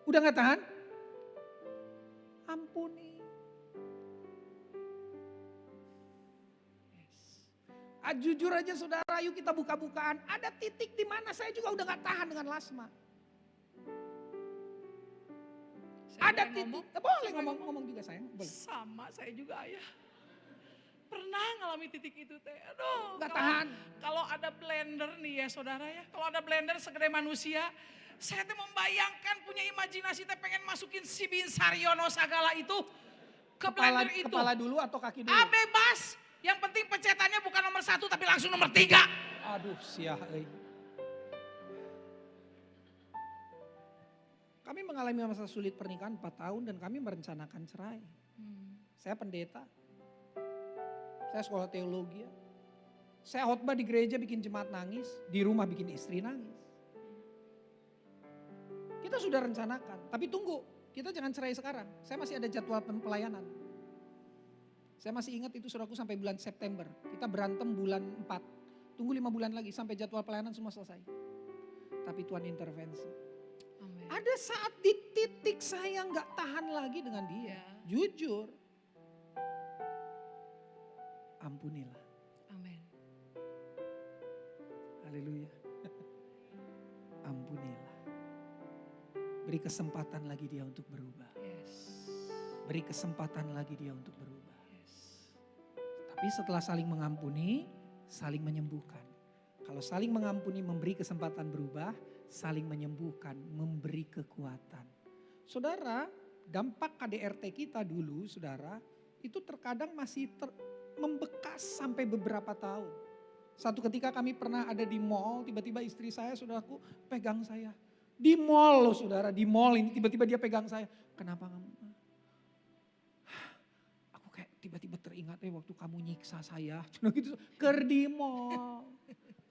Udah gak tahan? Ampuni. Jujur aja saudara, yuk kita buka-bukaan. Ada titik di mana saya juga udah gak tahan dengan Lasma. Ada titik, boleh ngomong juga sayang. Boleh. Sama saya juga ayah. Pernah ngalami titik itu teh. Aduh. Gak tahan. Kalau ada blender nih ya saudara ya. Kalau ada blender segede manusia. Saya tuh membayangkan punya imajinasi teh pengen masukin si Binsar Yono Sagala itu ke blender itu. Kepala dulu atau kaki dulu? Bebas. Yang penting pencetannya bukan nomor 1 tapi langsung nomor 3. Aduh siah. Kami mengalami masa sulit pernikahan 4 tahun dan kami merencanakan cerai. Saya pendeta. Saya sekolah teologi. Saya khotbah di gereja bikin jemaat nangis. Di rumah bikin istri nangis. Kita sudah rencanakan. Tapi tunggu, kita jangan cerai sekarang. Saya masih ada jadwal pelayanan. Saya masih ingat itu saudaraku sampai bulan September. Kita berantem bulan 4. Tunggu 5 bulan lagi sampai jadwal pelayanan semua selesai. Tapi Tuhan intervensi. Amen. Ada saat di titik saya nggak tahan lagi dengan dia. Jujur. Ampunilah. Amin. Haleluya. Ampunilah. Beri kesempatan lagi dia untuk berubah. Beri kesempatan lagi dia untuk berubah. Tapi setelah saling mengampuni, saling menyembuhkan. Kalau saling mengampuni, memberi kesempatan berubah, saling menyembuhkan, memberi kekuatan. Saudara, dampak KDRT kita dulu, saudara, itu terkadang masih membekas sampai beberapa tahun. Satu ketika kami pernah ada di mall, tiba-tiba istri saya, saudaraku, pegang saya. Di mall loh saudara, di mall ini tiba-tiba dia pegang saya. Kenapa kamu? Aku kayak tiba-tiba teringat waktu kamu nyiksa saya. Gitu, di mall.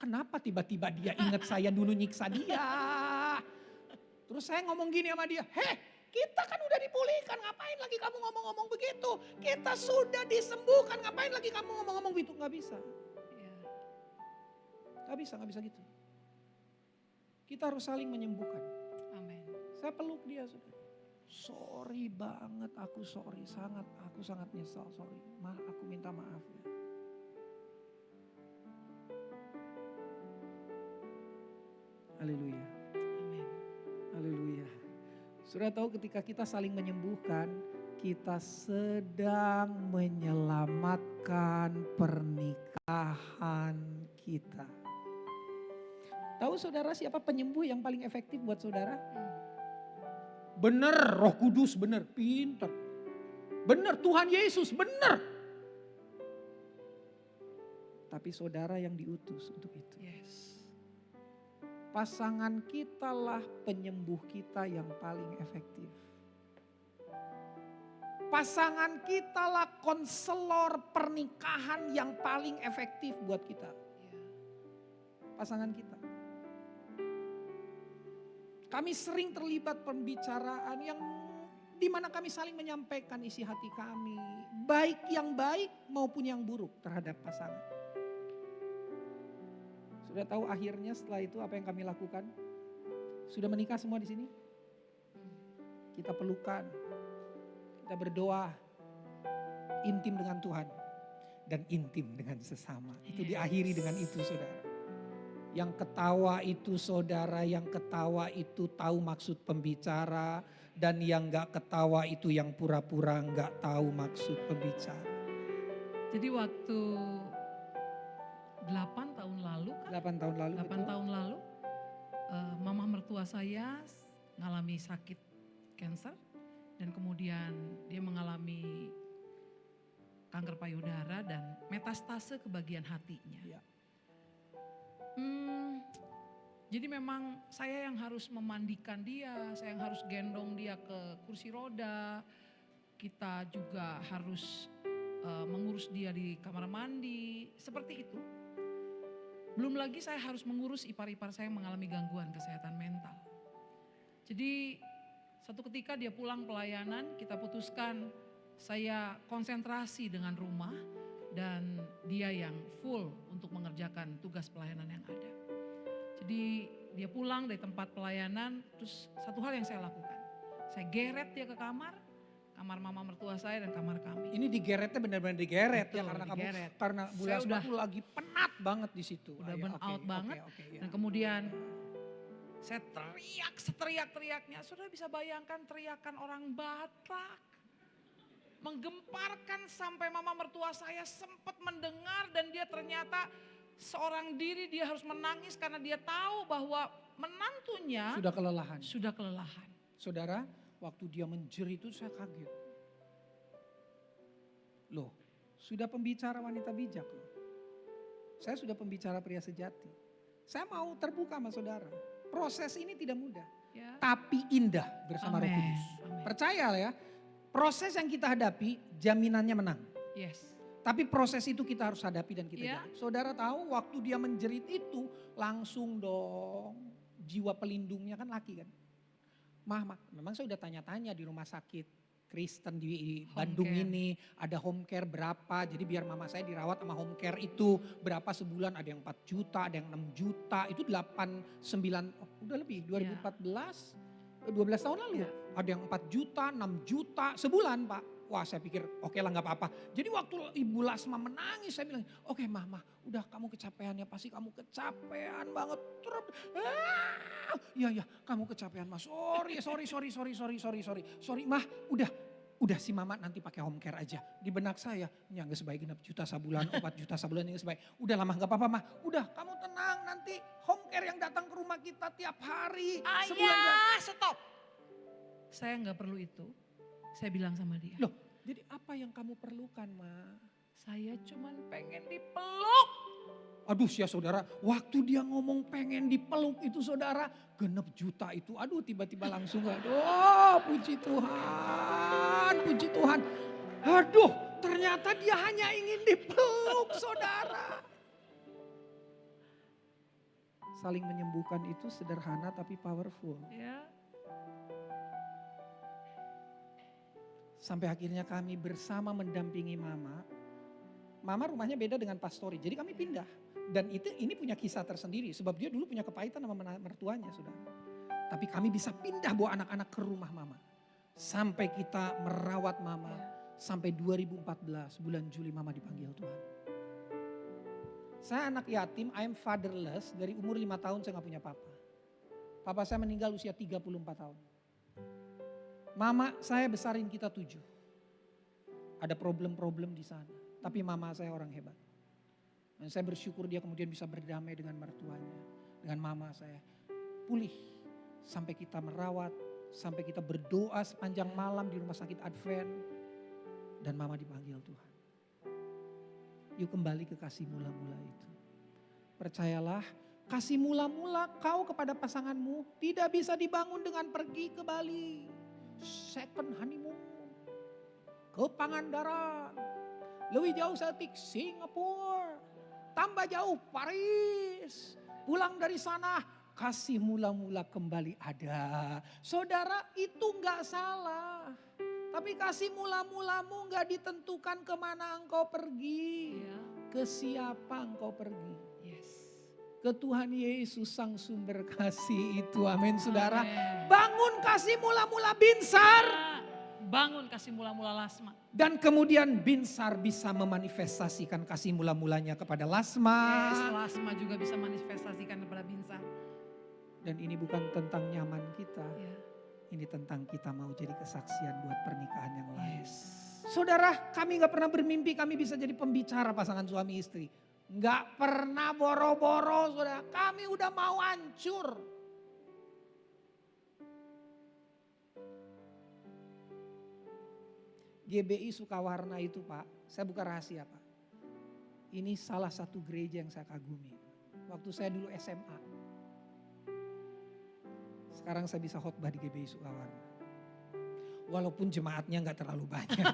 Kenapa tiba-tiba dia ingat saya dulu nyiksa dia? Terus saya ngomong gini sama dia, kita kan udah dipulihkan, ngapain lagi kamu ngomong-ngomong begitu? Kita sudah disembuhkan, ngapain lagi kamu ngomong-ngomong begitu? Gak bisa. Gak bisa gitu. Kita harus saling menyembuhkan. Amin. Saya peluk dia, saudara. Sorry banget, aku sangat nyesal, sorry. Aku minta maaf ya. Haleluya. Amin. Haleluya. Sudah tahu ketika kita saling menyembuhkan, kita sedang menyelamatkan pernikahan kita. Tahu saudara siapa penyembuh yang paling efektif buat saudara? bener, Roh Kudus bener, pinter. Bener, Tuhan Yesus bener. Tapi saudara yang diutus untuk itu. Yes. Pasangan kitalah penyembuh kita yang paling efektif. Pasangan kitalah konselor pernikahan yang paling efektif buat kita. Pasangan kita. Kami sering terlibat pembicaraan yang dimana kami saling menyampaikan isi hati kami. Baik yang baik maupun yang buruk terhadap pasangan. Sudah tahu akhirnya setelah itu apa yang kami lakukan? Sudah menikah semua di sini? Kita pelukan. Kita berdoa. Intim dengan Tuhan. Dan intim dengan sesama. Itu diakhiri dengan itu saudara. Yang ketawa itu saudara, yang ketawa itu tahu maksud pembicara. Dan yang gak ketawa itu yang pura-pura gak tahu maksud pembicara. Jadi waktu 8 tahun lalu kan? 8 tahun lalu. 8 tahun lalu, mama mertua saya mengalami sakit kanker. Dan kemudian dia mengalami kanker payudara dan metastase ke bagian hatinya. Ya. Jadi memang saya yang harus memandikan dia, saya yang harus gendong dia ke kursi roda. Kita juga harus mengurus dia di kamar mandi, seperti itu. Belum lagi saya harus mengurus ipar-ipar saya yang mengalami gangguan kesehatan mental. Jadi satu ketika dia pulang pelayanan, kita putuskan saya konsentrasi dengan rumah dan dia yang full untuk mengerjakan tugas pelayanan yang ada. Jadi dia pulang dari tempat pelayanan, terus satu hal yang saya lakukan. Saya geret dia ke kamar mama mertua saya dan kamar kami. Ini digeretnya benar-benar digeret. Betul, ya karena digeret. kamu karena Bu Saya Lasma tuh lagi penat banget di situ. Udah Ah, ya, burn oke, out oke, banget. oke, ya. Dan kemudian saya teriak seteriak-teriaknya. Saudara bisa bayangkan teriakan orang Batak. Menggemparkan sampai mama mertua saya sempat mendengar dan dia ternyata seorang diri dia harus menangis karena dia tahu bahwa menantunya Sudah kelelahan. sudah kelelahan. Saudara, waktu dia menjerit itu saya kaget. Loh, sudah pembicara wanita bijak loh. Saya sudah pembicara pria sejati. Saya mau terbuka sama saudara. Proses ini tidak mudah, Ya. tapi indah bersama Roh Amin, Kudus. amin. Percaya ya, proses yang kita hadapi jaminannya menang. Yes. Tapi proses itu kita harus hadapi dan kita Ya. jalani. Saudara tahu waktu dia menjerit itu langsung dong jiwa pelindungnya kan laki kan. Mah, memang saya udah tanya-tanya di rumah sakit Kristen di Bandung care. ini ada home care berapa. Jadi biar mama saya dirawat sama home care itu berapa sebulan, ada yang 4 juta, ada yang 6 juta. Itu 8, 9, udah lebih 2014, 12 tahun lalu. Ya. Ada yang 4 juta, 6 juta sebulan Pak. Wah saya pikir oke lah gak apa-apa. Jadi waktu Ibu Lasma menangis saya bilang oke mama udah kamu kecapean ya pasti kamu kecapean banget. Iya kamu kecapean mah sorry mah udah si mama nanti pakai home care aja. Di benak saya ya gak sebaik 6 juta sebulan 4 juta sebulan yang sebaik. Udah lama gak apa-apa mah udah kamu tenang nanti home care yang datang ke rumah kita tiap hari. Ayah stop. Saya nggak perlu itu. Saya bilang sama dia. Loh, jadi apa yang kamu perlukan, Ma? Saya cuman pengen dipeluk. Aduh ya saudara, waktu dia ngomong pengen dipeluk itu saudara, 6 juta itu. Aduh tiba-tiba langsung aduh puji Tuhan, puji Tuhan. Aduh ternyata dia hanya ingin dipeluk saudara. Saling menyembuhkan itu sederhana tapi powerful. Ya. Sampai akhirnya kami bersama mendampingi mama. Mama rumahnya beda dengan pastori, jadi kami pindah. Dan ini punya kisah tersendiri, sebab dia dulu punya kepahitan sama mertuanya sudah. Tapi kami bisa pindah bawa anak-anak ke rumah mama. Sampai kita merawat mama, sampai 2014 bulan Juli mama dipanggil Tuhan. Saya anak yatim, I am fatherless, dari umur 5 tahun saya gak punya papa. Papa saya meninggal usia 34 tahun. Mama saya besarin kita 7. Ada problem-problem di sana. Tapi mama saya orang hebat. Dan saya bersyukur dia kemudian bisa berdamai dengan mertuanya. Dengan mama saya. Pulih. Sampai kita merawat. Sampai kita berdoa sepanjang malam di rumah sakit Advent. Dan mama dipanggil Tuhan. Yuk kembali ke kasih mula-mula itu. Percayalah, kasih mula-mula kau kepada pasanganmu tidak bisa dibangun dengan pergi ke Bali. Second honeymoon. Ke Pangandaran. Lebih jauh Celtic Singapura. Tambah jauh Paris. Pulang dari sana kasih mula-mula kembali ada. Saudara, itu enggak salah. Tapi kasih mula-mulamu enggak ditentukan kemana engkau pergi. Ke siapa engkau pergi. Ke Tuhan Yesus sang sumber kasih itu. Amin saudara. Bangun kasih mula-mula Binsar. Bangun kasih mula-mula Lasma. Dan kemudian Binsar bisa memanifestasikan kasih mula-mulanya kepada Lasma. Yes, Lasma juga bisa manifestasikan kepada Binsar. Dan ini bukan tentang nyaman kita. Ya. Ini tentang kita mau jadi kesaksian buat pernikahan yang lain. Saudara, kami gak pernah bermimpi kami bisa jadi pembicara pasangan suami istri. Gak pernah boro-boro saudara. Kami udah mau hancur. GBI Sukawarna itu Pak, saya buka rahasia Pak. Ini salah satu gereja yang saya kagumi. Waktu saya dulu SMA. Sekarang saya bisa khotbah di GBI Sukawarna. Walaupun jemaatnya gak terlalu banyak.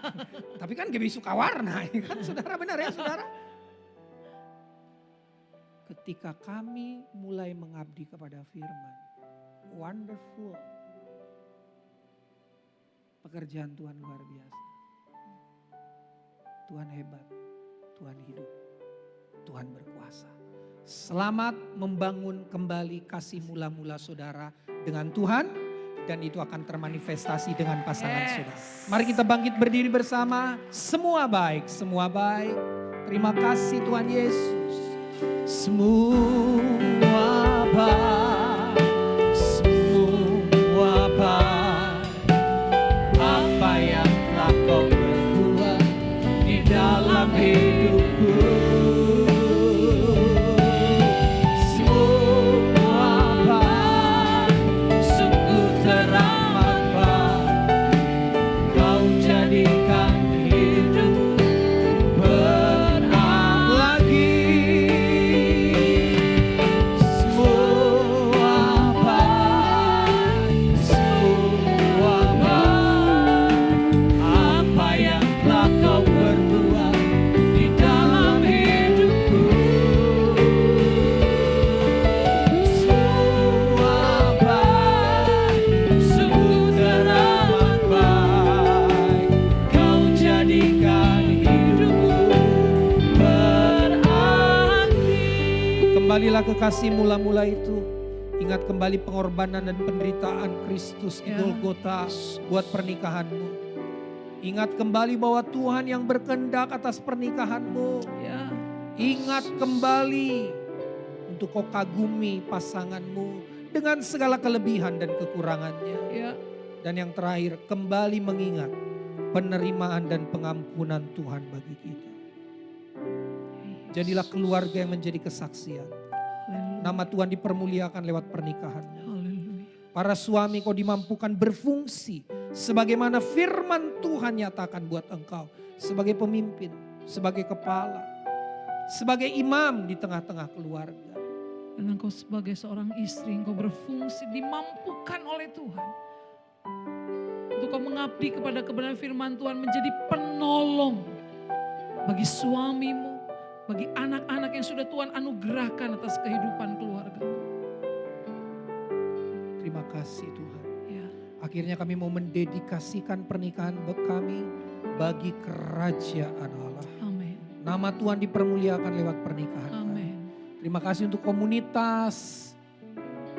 Tapi kan GBI Sukawarna, kan saudara, benar ya saudara? Ketika kami mulai mengabdi kepada firman. Wonderful. Pekerjaan Tuhan luar biasa. Tuhan hebat, Tuhan hidup, Tuhan berkuasa. Selamat membangun kembali kasih mula-mula saudara dengan Tuhan. Dan itu akan termanifestasi dengan pasangan saudara. Mari kita bangkit berdiri bersama. Semua baik, semua baik. Terima kasih Tuhan Yesus. Semua baik, semua baik. Apa yang telah kau berbuat di dalam hidupku. Kembalilah ke kasih mula-mula itu. Ingat kembali pengorbanan dan penderitaan Kristus di Golgota buat pernikahanmu. Ingat kembali bahwa Tuhan yang berkehendak atas pernikahanmu. Ingat kembali untuk kau kagumi pasanganmu dengan segala kelebihan dan kekurangannya. Dan yang terakhir, kembali mengingat penerimaan dan pengampunan Tuhan bagi kita. Jadilah keluarga yang menjadi kesaksian. Nama Tuhan dipermuliakan lewat pernikahan. Para suami kau dimampukan berfungsi sebagaimana firman Tuhan nyatakan buat engkau. Sebagai pemimpin, sebagai kepala, sebagai imam di tengah-tengah keluarga. Dan engkau sebagai seorang istri, engkau berfungsi dimampukan oleh Tuhan. Untuk kau mengabdi kepada kebenaran firman Tuhan, menjadi penolong bagi suamimu, bagi anak-anak yang sudah Tuhan anugerahkan atas kehidupan keluarga. Terima kasih Tuhan. Akhirnya kami mau mendedikasikan pernikahan kami bagi kerajaan Allah. Amin. Nama Tuhan dipermuliakan lewat pernikahan. Amin. Terima kasih untuk komunitas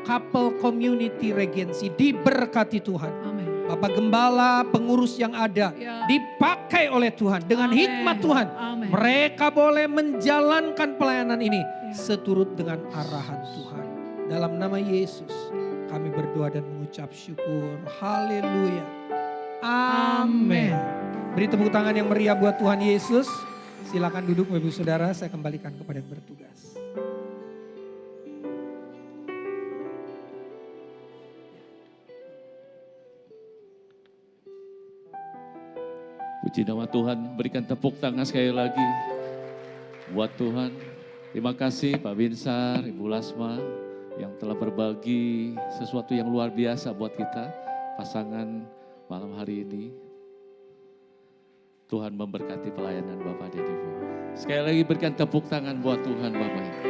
couple community regency diberkati Tuhan. Amin. Bapak Gembala, pengurus yang ada dipakai oleh Tuhan dengan hikmat Tuhan. Amin. Mereka boleh menjalankan pelayanan ini seturut dengan arahan Tuhan. Dalam nama Yesus kami berdoa dan mengucap syukur. Haleluya. Amin. Beri tepuk tangan yang meriah buat Tuhan Yesus. Silakan duduk Bapak Ibu Saudara, saya kembalikan kepada yang bertugas. Puji nama Tuhan, berikan tepuk tangan sekali lagi buat Tuhan. Terima kasih Pak Binsar, Ibu Lasma yang telah berbagi sesuatu yang luar biasa buat kita, pasangan malam hari ini. Tuhan memberkati pelayanan Bapak dan Ibu. Sekali lagi berikan tepuk tangan buat Tuhan Bapak Ibu.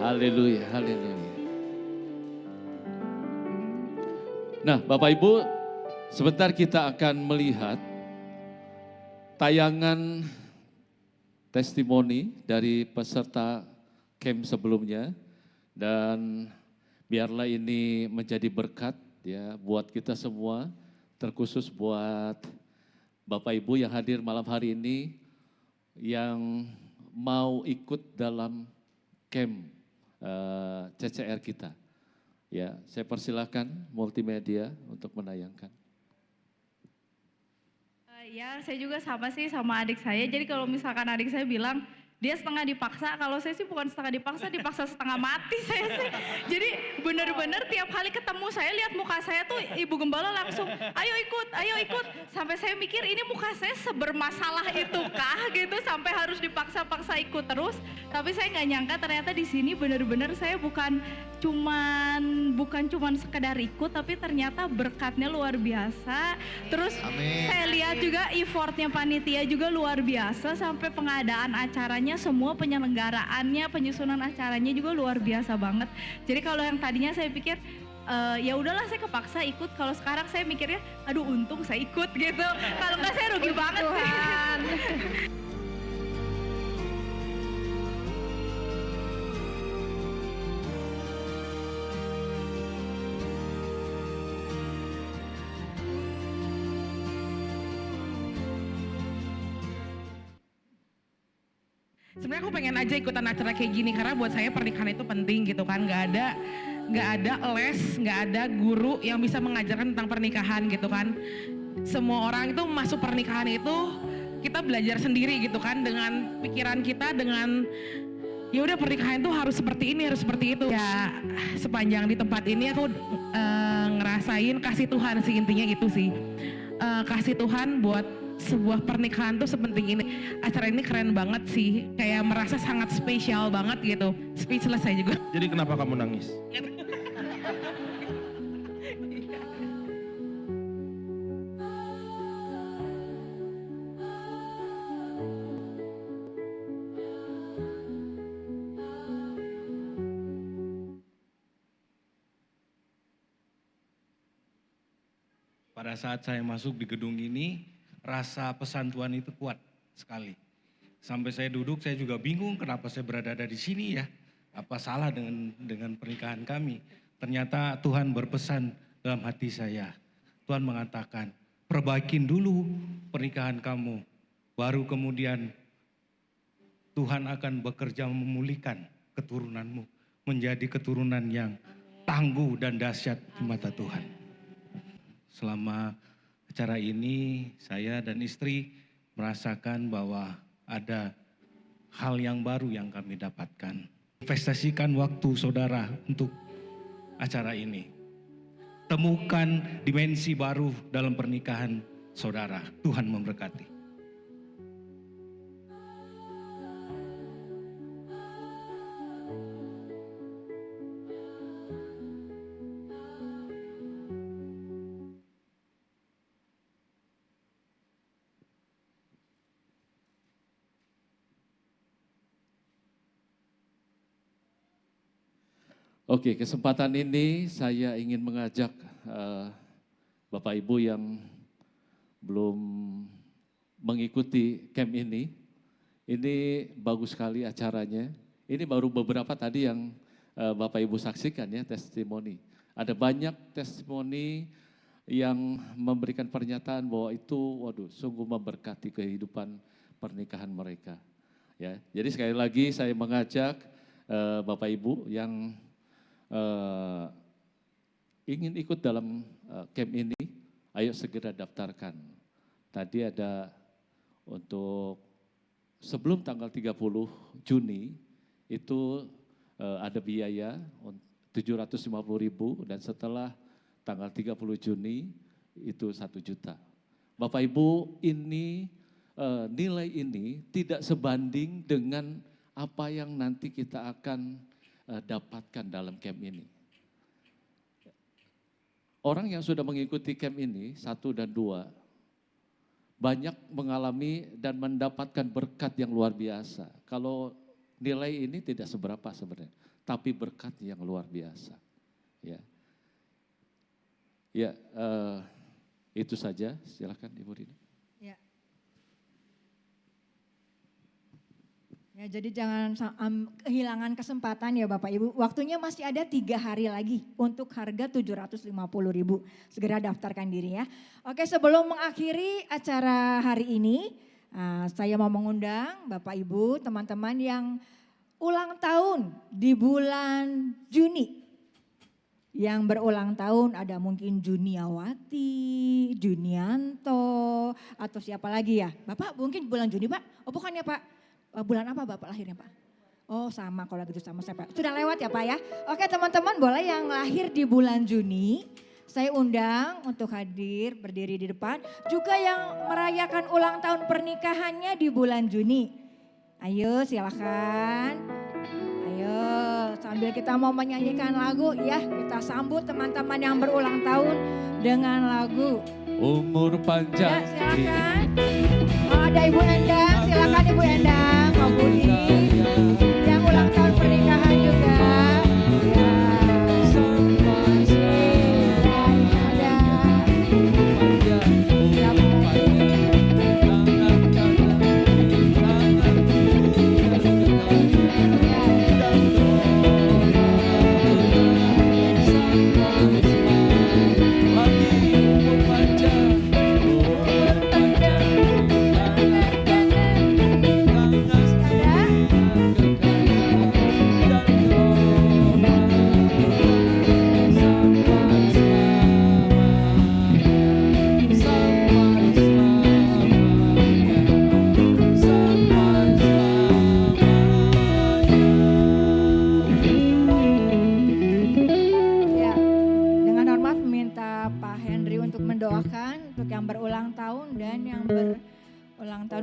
Haleluya, haleluya. Nah Bapak Ibu, sebentar kita akan melihat tayangan testimoni dari peserta camp sebelumnya. Dan biarlah ini menjadi berkat ya buat kita semua, terkhusus buat Bapak Ibu yang hadir malam hari ini, yang mau ikut dalam camp CCR kita. Ya, saya persilakan multimedia untuk menayangkan. Ya, saya juga sama sih sama adik saya. Jadi kalau misalkan adik saya bilang dia setengah dipaksa, kalau saya sih bukan setengah dipaksa, dipaksa setengah mati saya sih. Jadi benar-benar tiap kali ketemu saya lihat muka saya tuh Ibu Gembala langsung, ayo ikut. Sampai saya mikir ini muka saya sebermasalah itukah gitu sampai harus dipaksa-paksa ikut terus. Tapi saya nggak nyangka ternyata di sini benar-benar saya bukan cuman sekedar ikut, tapi ternyata berkatnya luar biasa. Terus saya lihat juga effortnya panitia juga luar biasa, sampai pengadaan acaranya, semua penyelenggaraannya, penyusunan acaranya juga luar biasa banget. Jadi kalau yang tadinya saya pikir ya udahlah saya kepaksa ikut, kalau sekarang saya mikirnya aduh untung saya ikut gitu. Kalau nggak saya rugi banget sih. Sebenarnya aku pengen aja ikutan acara kayak gini karena buat saya pernikahan itu penting gitu kan. Nggak ada les, nggak ada guru yang bisa mengajarkan tentang pernikahan gitu kan. Semua orang itu masuk pernikahan itu kita belajar sendiri gitu kan, dengan pikiran kita, dengan ya udah pernikahan itu harus seperti ini, harus seperti itu. Ya sepanjang di tempat ini aku ngerasain kasih Tuhan sih, intinya itu sih. Kasih Tuhan buat sebuah pernikahan tuh sepenting ini. Acara ini keren banget sih, kayak merasa sangat spesial banget gitu. Speechless saya juga. Jadi kenapa kamu nangis? Pada saat saya masuk di gedung ini, rasa pesan Tuhan itu kuat sekali. Sampai saya duduk, saya juga bingung kenapa saya berada di sini ya. Apa salah dengan pernikahan kami? Ternyata Tuhan berpesan dalam hati saya. Tuhan mengatakan, perbaikin dulu pernikahan kamu. Baru kemudian Tuhan akan bekerja memulihkan keturunanmu. Menjadi keturunan yang tangguh dan dahsyat di mata Tuhan. Selama acara ini saya dan istri merasakan bahwa ada hal yang baru yang kami dapatkan. Investasikan waktu saudara untuk acara ini. Temukan dimensi baru dalam pernikahan saudara. Tuhan memberkati. Oke, kesempatan ini saya ingin mengajak Bapak Ibu yang belum mengikuti camp ini bagus sekali acaranya. Ini baru beberapa tadi yang Bapak Ibu saksikan ya, testimoni. Ada banyak testimoni yang memberikan pernyataan bahwa itu, waduh, sungguh memberkati kehidupan pernikahan mereka. Ya, jadi sekali lagi saya mengajak Bapak Ibu yang ingin ikut dalam camp ini, ayo segera daftarkan. Tadi ada untuk sebelum tanggal 30 Juni itu ada biaya 750.000 dan setelah tanggal 30 Juni itu 1 juta. Bapak Ibu, ini nilai ini tidak sebanding dengan apa yang nanti kita akan dapatkan dalam camp ini. Orang yang sudah mengikuti camp ini, 1 dan 2, banyak mengalami dan mendapatkan berkat yang luar biasa. Kalau nilai ini tidak seberapa sebenarnya, tapi berkat yang luar biasa. Ya, ya itu saja. Silakan Ibu Rini. Ya. Ya, jadi jangan kehilangan kesempatan ya Bapak Ibu. Waktunya masih ada 3 hari lagi untuk harga 750.000. Segera daftarkan diri ya. Oke, sebelum mengakhiri acara hari ini, saya mau mengundang Bapak Ibu, teman-teman yang ulang tahun di bulan Juni. Yang berulang tahun ada mungkin Juniawati, Junianto, atau siapa lagi ya. Bapak mungkin bulan Juni Pak? Oh bukan ya Pak? Bulan apa Bapak lahirnya Pak? Oh sama, kalau gitu sama saya Pak. Sudah lewat ya Pak ya? Oke teman-teman, boleh yang lahir di bulan Juni, saya undang untuk hadir berdiri di depan. Juga yang merayakan ulang tahun pernikahannya di bulan Juni. Ayo silakan. Ayo sambil kita mau menyanyikan lagu ya, kita sambut teman-teman yang berulang tahun dengan lagu Umur Panjang. Ya silakan. Oh, ada Ibu Endang, silakan Ibu Endang, Pak Budi. Yang ulang tahun pernikahan juga. Ya.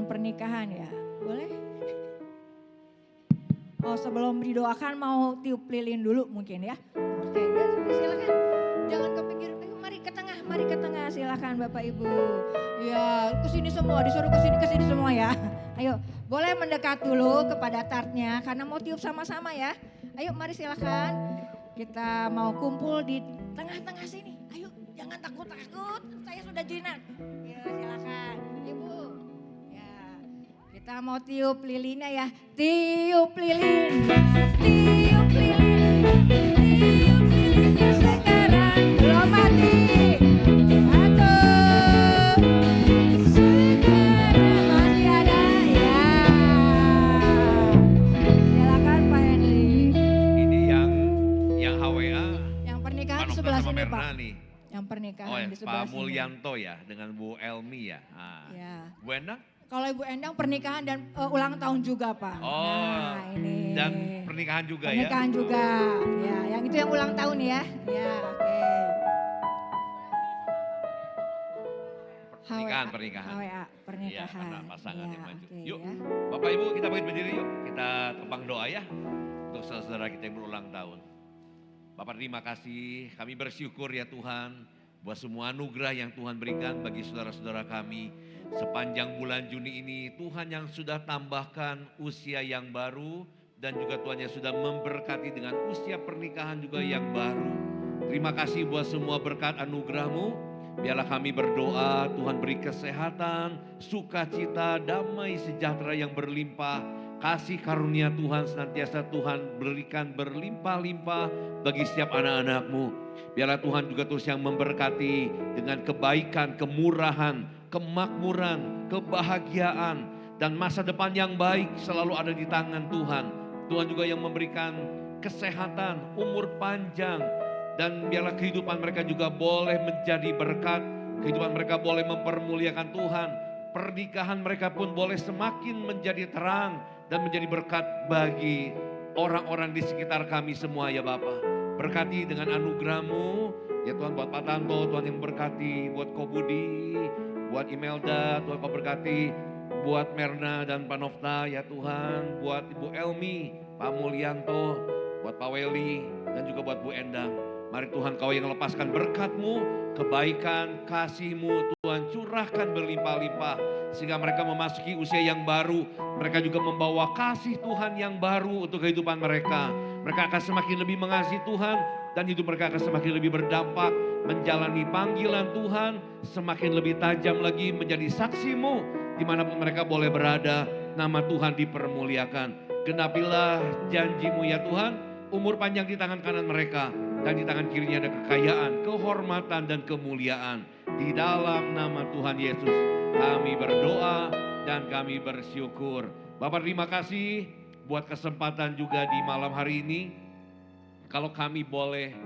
Pernikahan ya, boleh? Oh sebelum didoakan mau tiup lilin dulu mungkin ya. Oke ya silakan, jangan kepikir, ayo mari ke tengah silakan Bapak Ibu. Ya kesini semua, disuruh kesini semua ya. Ayo boleh mendekat dulu kepada tartnya karena mau tiup sama-sama ya. Ayo mari silakan, kita mau kumpul di tengah-tengah sini. Ayo jangan takut-takut, saya sudah jinak. Ya silakan Ibu. Kita mau tiup lilinnya ya, tiup lilin, tiup lilin, tiup lilinnya sekarang belum mati. Sekarang masih ada ya. Silakan Pak Henry. Ini yang HWA. Yang pernikahan sebelah sini Pak. Nih. Yang pernikahan oh, ya, di sebelah Pak Mulyanto ya dengan Bu Elmi ya. Ya. Bu Endang? Kalau Ibu Endang pernikahan dan ulang tahun juga Pak. Oh, nah, ini. dan pernikahan juga pernikahan ya? juga, ya yang itu yang ulang tahun ya. Ya oke. Pernikahan. HWA, pernikahan. Iya, karena pasangan yang maju. Okay, Yuk, ya. Bapak Ibu kita bangkit berdiri yuk. Kita tepang doa ya untuk saudara kita yang berulang tahun. Bapak terima kasih, kami bersyukur ya Tuhan buat semua anugerah yang Tuhan berikan bagi saudara-saudara kami. Sepanjang bulan Juni ini Tuhan yang sudah tambahkan usia yang baru dan juga Tuhan yang sudah memberkati dengan usia pernikahan juga yang baru. Terima kasih buat semua berkat anugerah-Mu. Biarlah kami berdoa Tuhan beri kesehatan, sukacita, damai sejahtera yang berlimpah. Kasih karunia Tuhan senantiasa Tuhan berikan berlimpah-limpah bagi setiap anak-anak-Mu. Biarlah Tuhan juga terus yang memberkati dengan kebaikan, kemurahan, kemakmuran, kebahagiaan, dan masa depan yang baik selalu ada di tangan Tuhan. Tuhan juga yang memberikan kesehatan, umur panjang, dan biarlah kehidupan mereka juga boleh menjadi berkat. Kehidupan mereka boleh mempermuliakan Tuhan. Pernikahan mereka pun boleh semakin menjadi terang dan menjadi berkat bagi orang-orang di sekitar kami semua ya Bapa. Berkati dengan anugerah-Mu, ya Tuhan buat Pak Tanto, Tuhan yang berkati, buat Ko Budi, buat Imelda, Tuhan kau berkati, buat Merna dan Pak Nofta ya Tuhan, buat Ibu Elmi, Pak Mulyanto, buat Pak Weli, dan juga buat Bu Endang. Mari Tuhan kau yang lepaskan berkat-Mu, kebaikan, kasih-Mu Tuhan curahkan berlimpah-limpah. Sehingga mereka memasuki usia yang baru, mereka juga membawa kasih Tuhan yang baru untuk kehidupan mereka. Mereka akan semakin lebih mengasihi Tuhan dan hidup mereka akan semakin lebih berdampak. Menjalani panggilan Tuhan semakin lebih tajam lagi menjadi saksi-Mu. Dimanapun mereka boleh berada, nama Tuhan dipermuliakan. Genapilah janji-Mu ya Tuhan, umur panjang di tangan kanan mereka. Dan di tangan kirinya ada kekayaan, kehormatan dan kemuliaan. Di dalam nama Tuhan Yesus kami berdoa dan kami bersyukur. Bapak terima kasih buat kesempatan juga di malam hari ini. Kalau kami boleh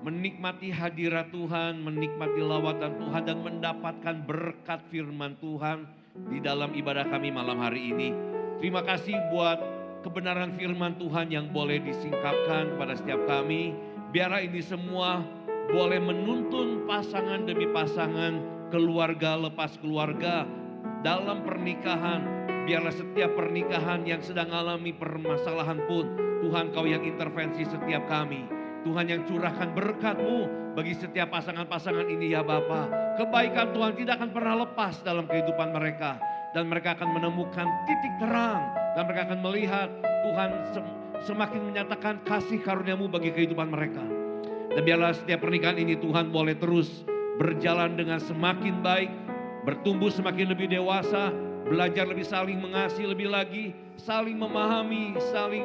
menikmati hadirat Tuhan, menikmati lawatan Tuhan dan mendapatkan berkat firman Tuhan di dalam ibadah kami malam hari ini. Terima kasih buat kebenaran firman Tuhan yang boleh disingkapkan pada setiap kami. Biarlah ini semua boleh menuntun pasangan demi pasangan, keluarga lepas keluarga dalam pernikahan. Biarlah setiap pernikahan yang sedang alami permasalahan pun, Tuhan kau yang intervensi setiap kami. Tuhan yang curahkan berkat-Mu bagi setiap pasangan-pasangan ini ya Bapa. Kebaikan Tuhan tidak akan pernah lepas dalam kehidupan mereka. Dan mereka akan menemukan titik terang. Dan mereka akan melihat Tuhan semakin menyatakan kasih karunia-Mu bagi kehidupan mereka. Dan biarlah setiap pernikahan ini Tuhan boleh terus berjalan dengan semakin baik, bertumbuh semakin lebih dewasa, belajar lebih saling mengasihi lebih lagi, saling memahami, saling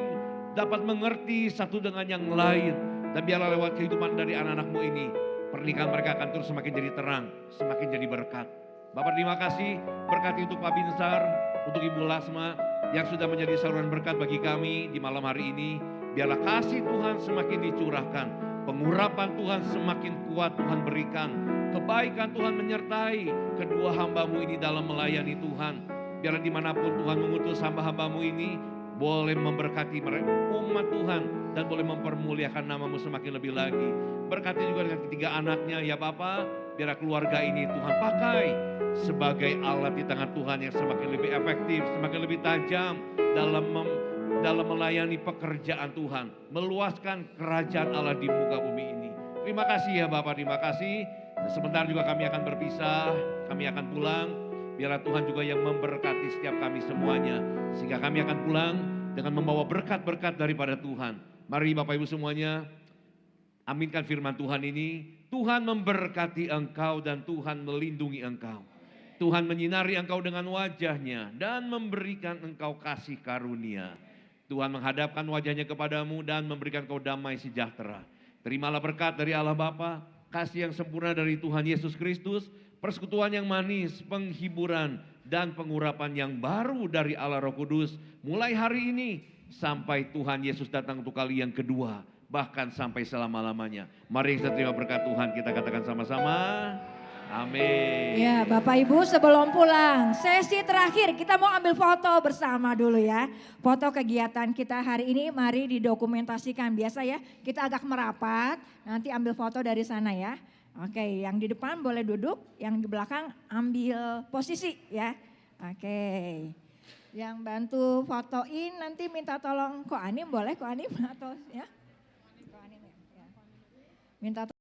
dapat mengerti satu dengan yang lain. Dan biarlah lewat kehidupan dari anak-anak-Mu ini, pernikahan mereka akan terus semakin jadi terang, semakin jadi berkat. Bapak terima kasih, berkati untuk Pak Binsar, untuk Ibu Lasma, yang sudah menjadi saluran berkat bagi kami di malam hari ini. Biarlah kasih Tuhan semakin dicurahkan, pengurapan Tuhan semakin kuat Tuhan berikan, kebaikan Tuhan menyertai kedua hamba-Mu ini dalam melayani Tuhan. Biarlah dimanapun Tuhan mengutus hamba-hamba-Mu ini, boleh memberkati umat Tuhan dan boleh mempermuliakan nama-Mu semakin lebih lagi. Berkati juga dengan ketiga anaknya ya Bapa, biarlah keluarga ini Tuhan pakai sebagai alat di tangan Tuhan yang semakin lebih efektif, semakin lebih tajam dalam melayani pekerjaan Tuhan, meluaskan kerajaan Allah di muka bumi ini. Terima kasih ya Bapak, terima kasih. Dan sebentar juga kami akan berpisah, kami akan pulang. Biarlah Tuhan juga yang memberkati setiap kami semuanya, sehingga kami akan pulang dengan membawa berkat-berkat daripada Tuhan. Mari Bapak Ibu semuanya, aminkan firman Tuhan ini. Tuhan memberkati engkau dan Tuhan melindungi engkau. Tuhan menyinari engkau dengan wajahnya dan memberikan engkau kasih karunia. Tuhan menghadapkan wajahnya kepadamu dan memberikan engkau damai sejahtera. Terimalah berkat dari Allah Bapa, kasih yang sempurna dari Tuhan Yesus Kristus, persekutuan yang manis, penghiburan dan pengurapan yang baru dari Allah Roh Kudus mulai hari ini sampai Tuhan Yesus datang untuk kali yang kedua, bahkan sampai selama-lamanya. Mari kita terima berkat Tuhan, kita katakan sama-sama. Amin. Ya Bapak Ibu, sebelum pulang sesi terakhir kita mau ambil foto bersama dulu ya. Foto kegiatan kita hari ini mari didokumentasikan. Biasa ya kita agak merapat, nanti ambil foto dari sana ya. Oke, yang di depan boleh duduk, yang di belakang ambil posisi ya. Oke, yang bantu fotoin nanti minta tolong Ko Anim, boleh Ko Anim atau ya? Ko Anim ya. Minta tolong.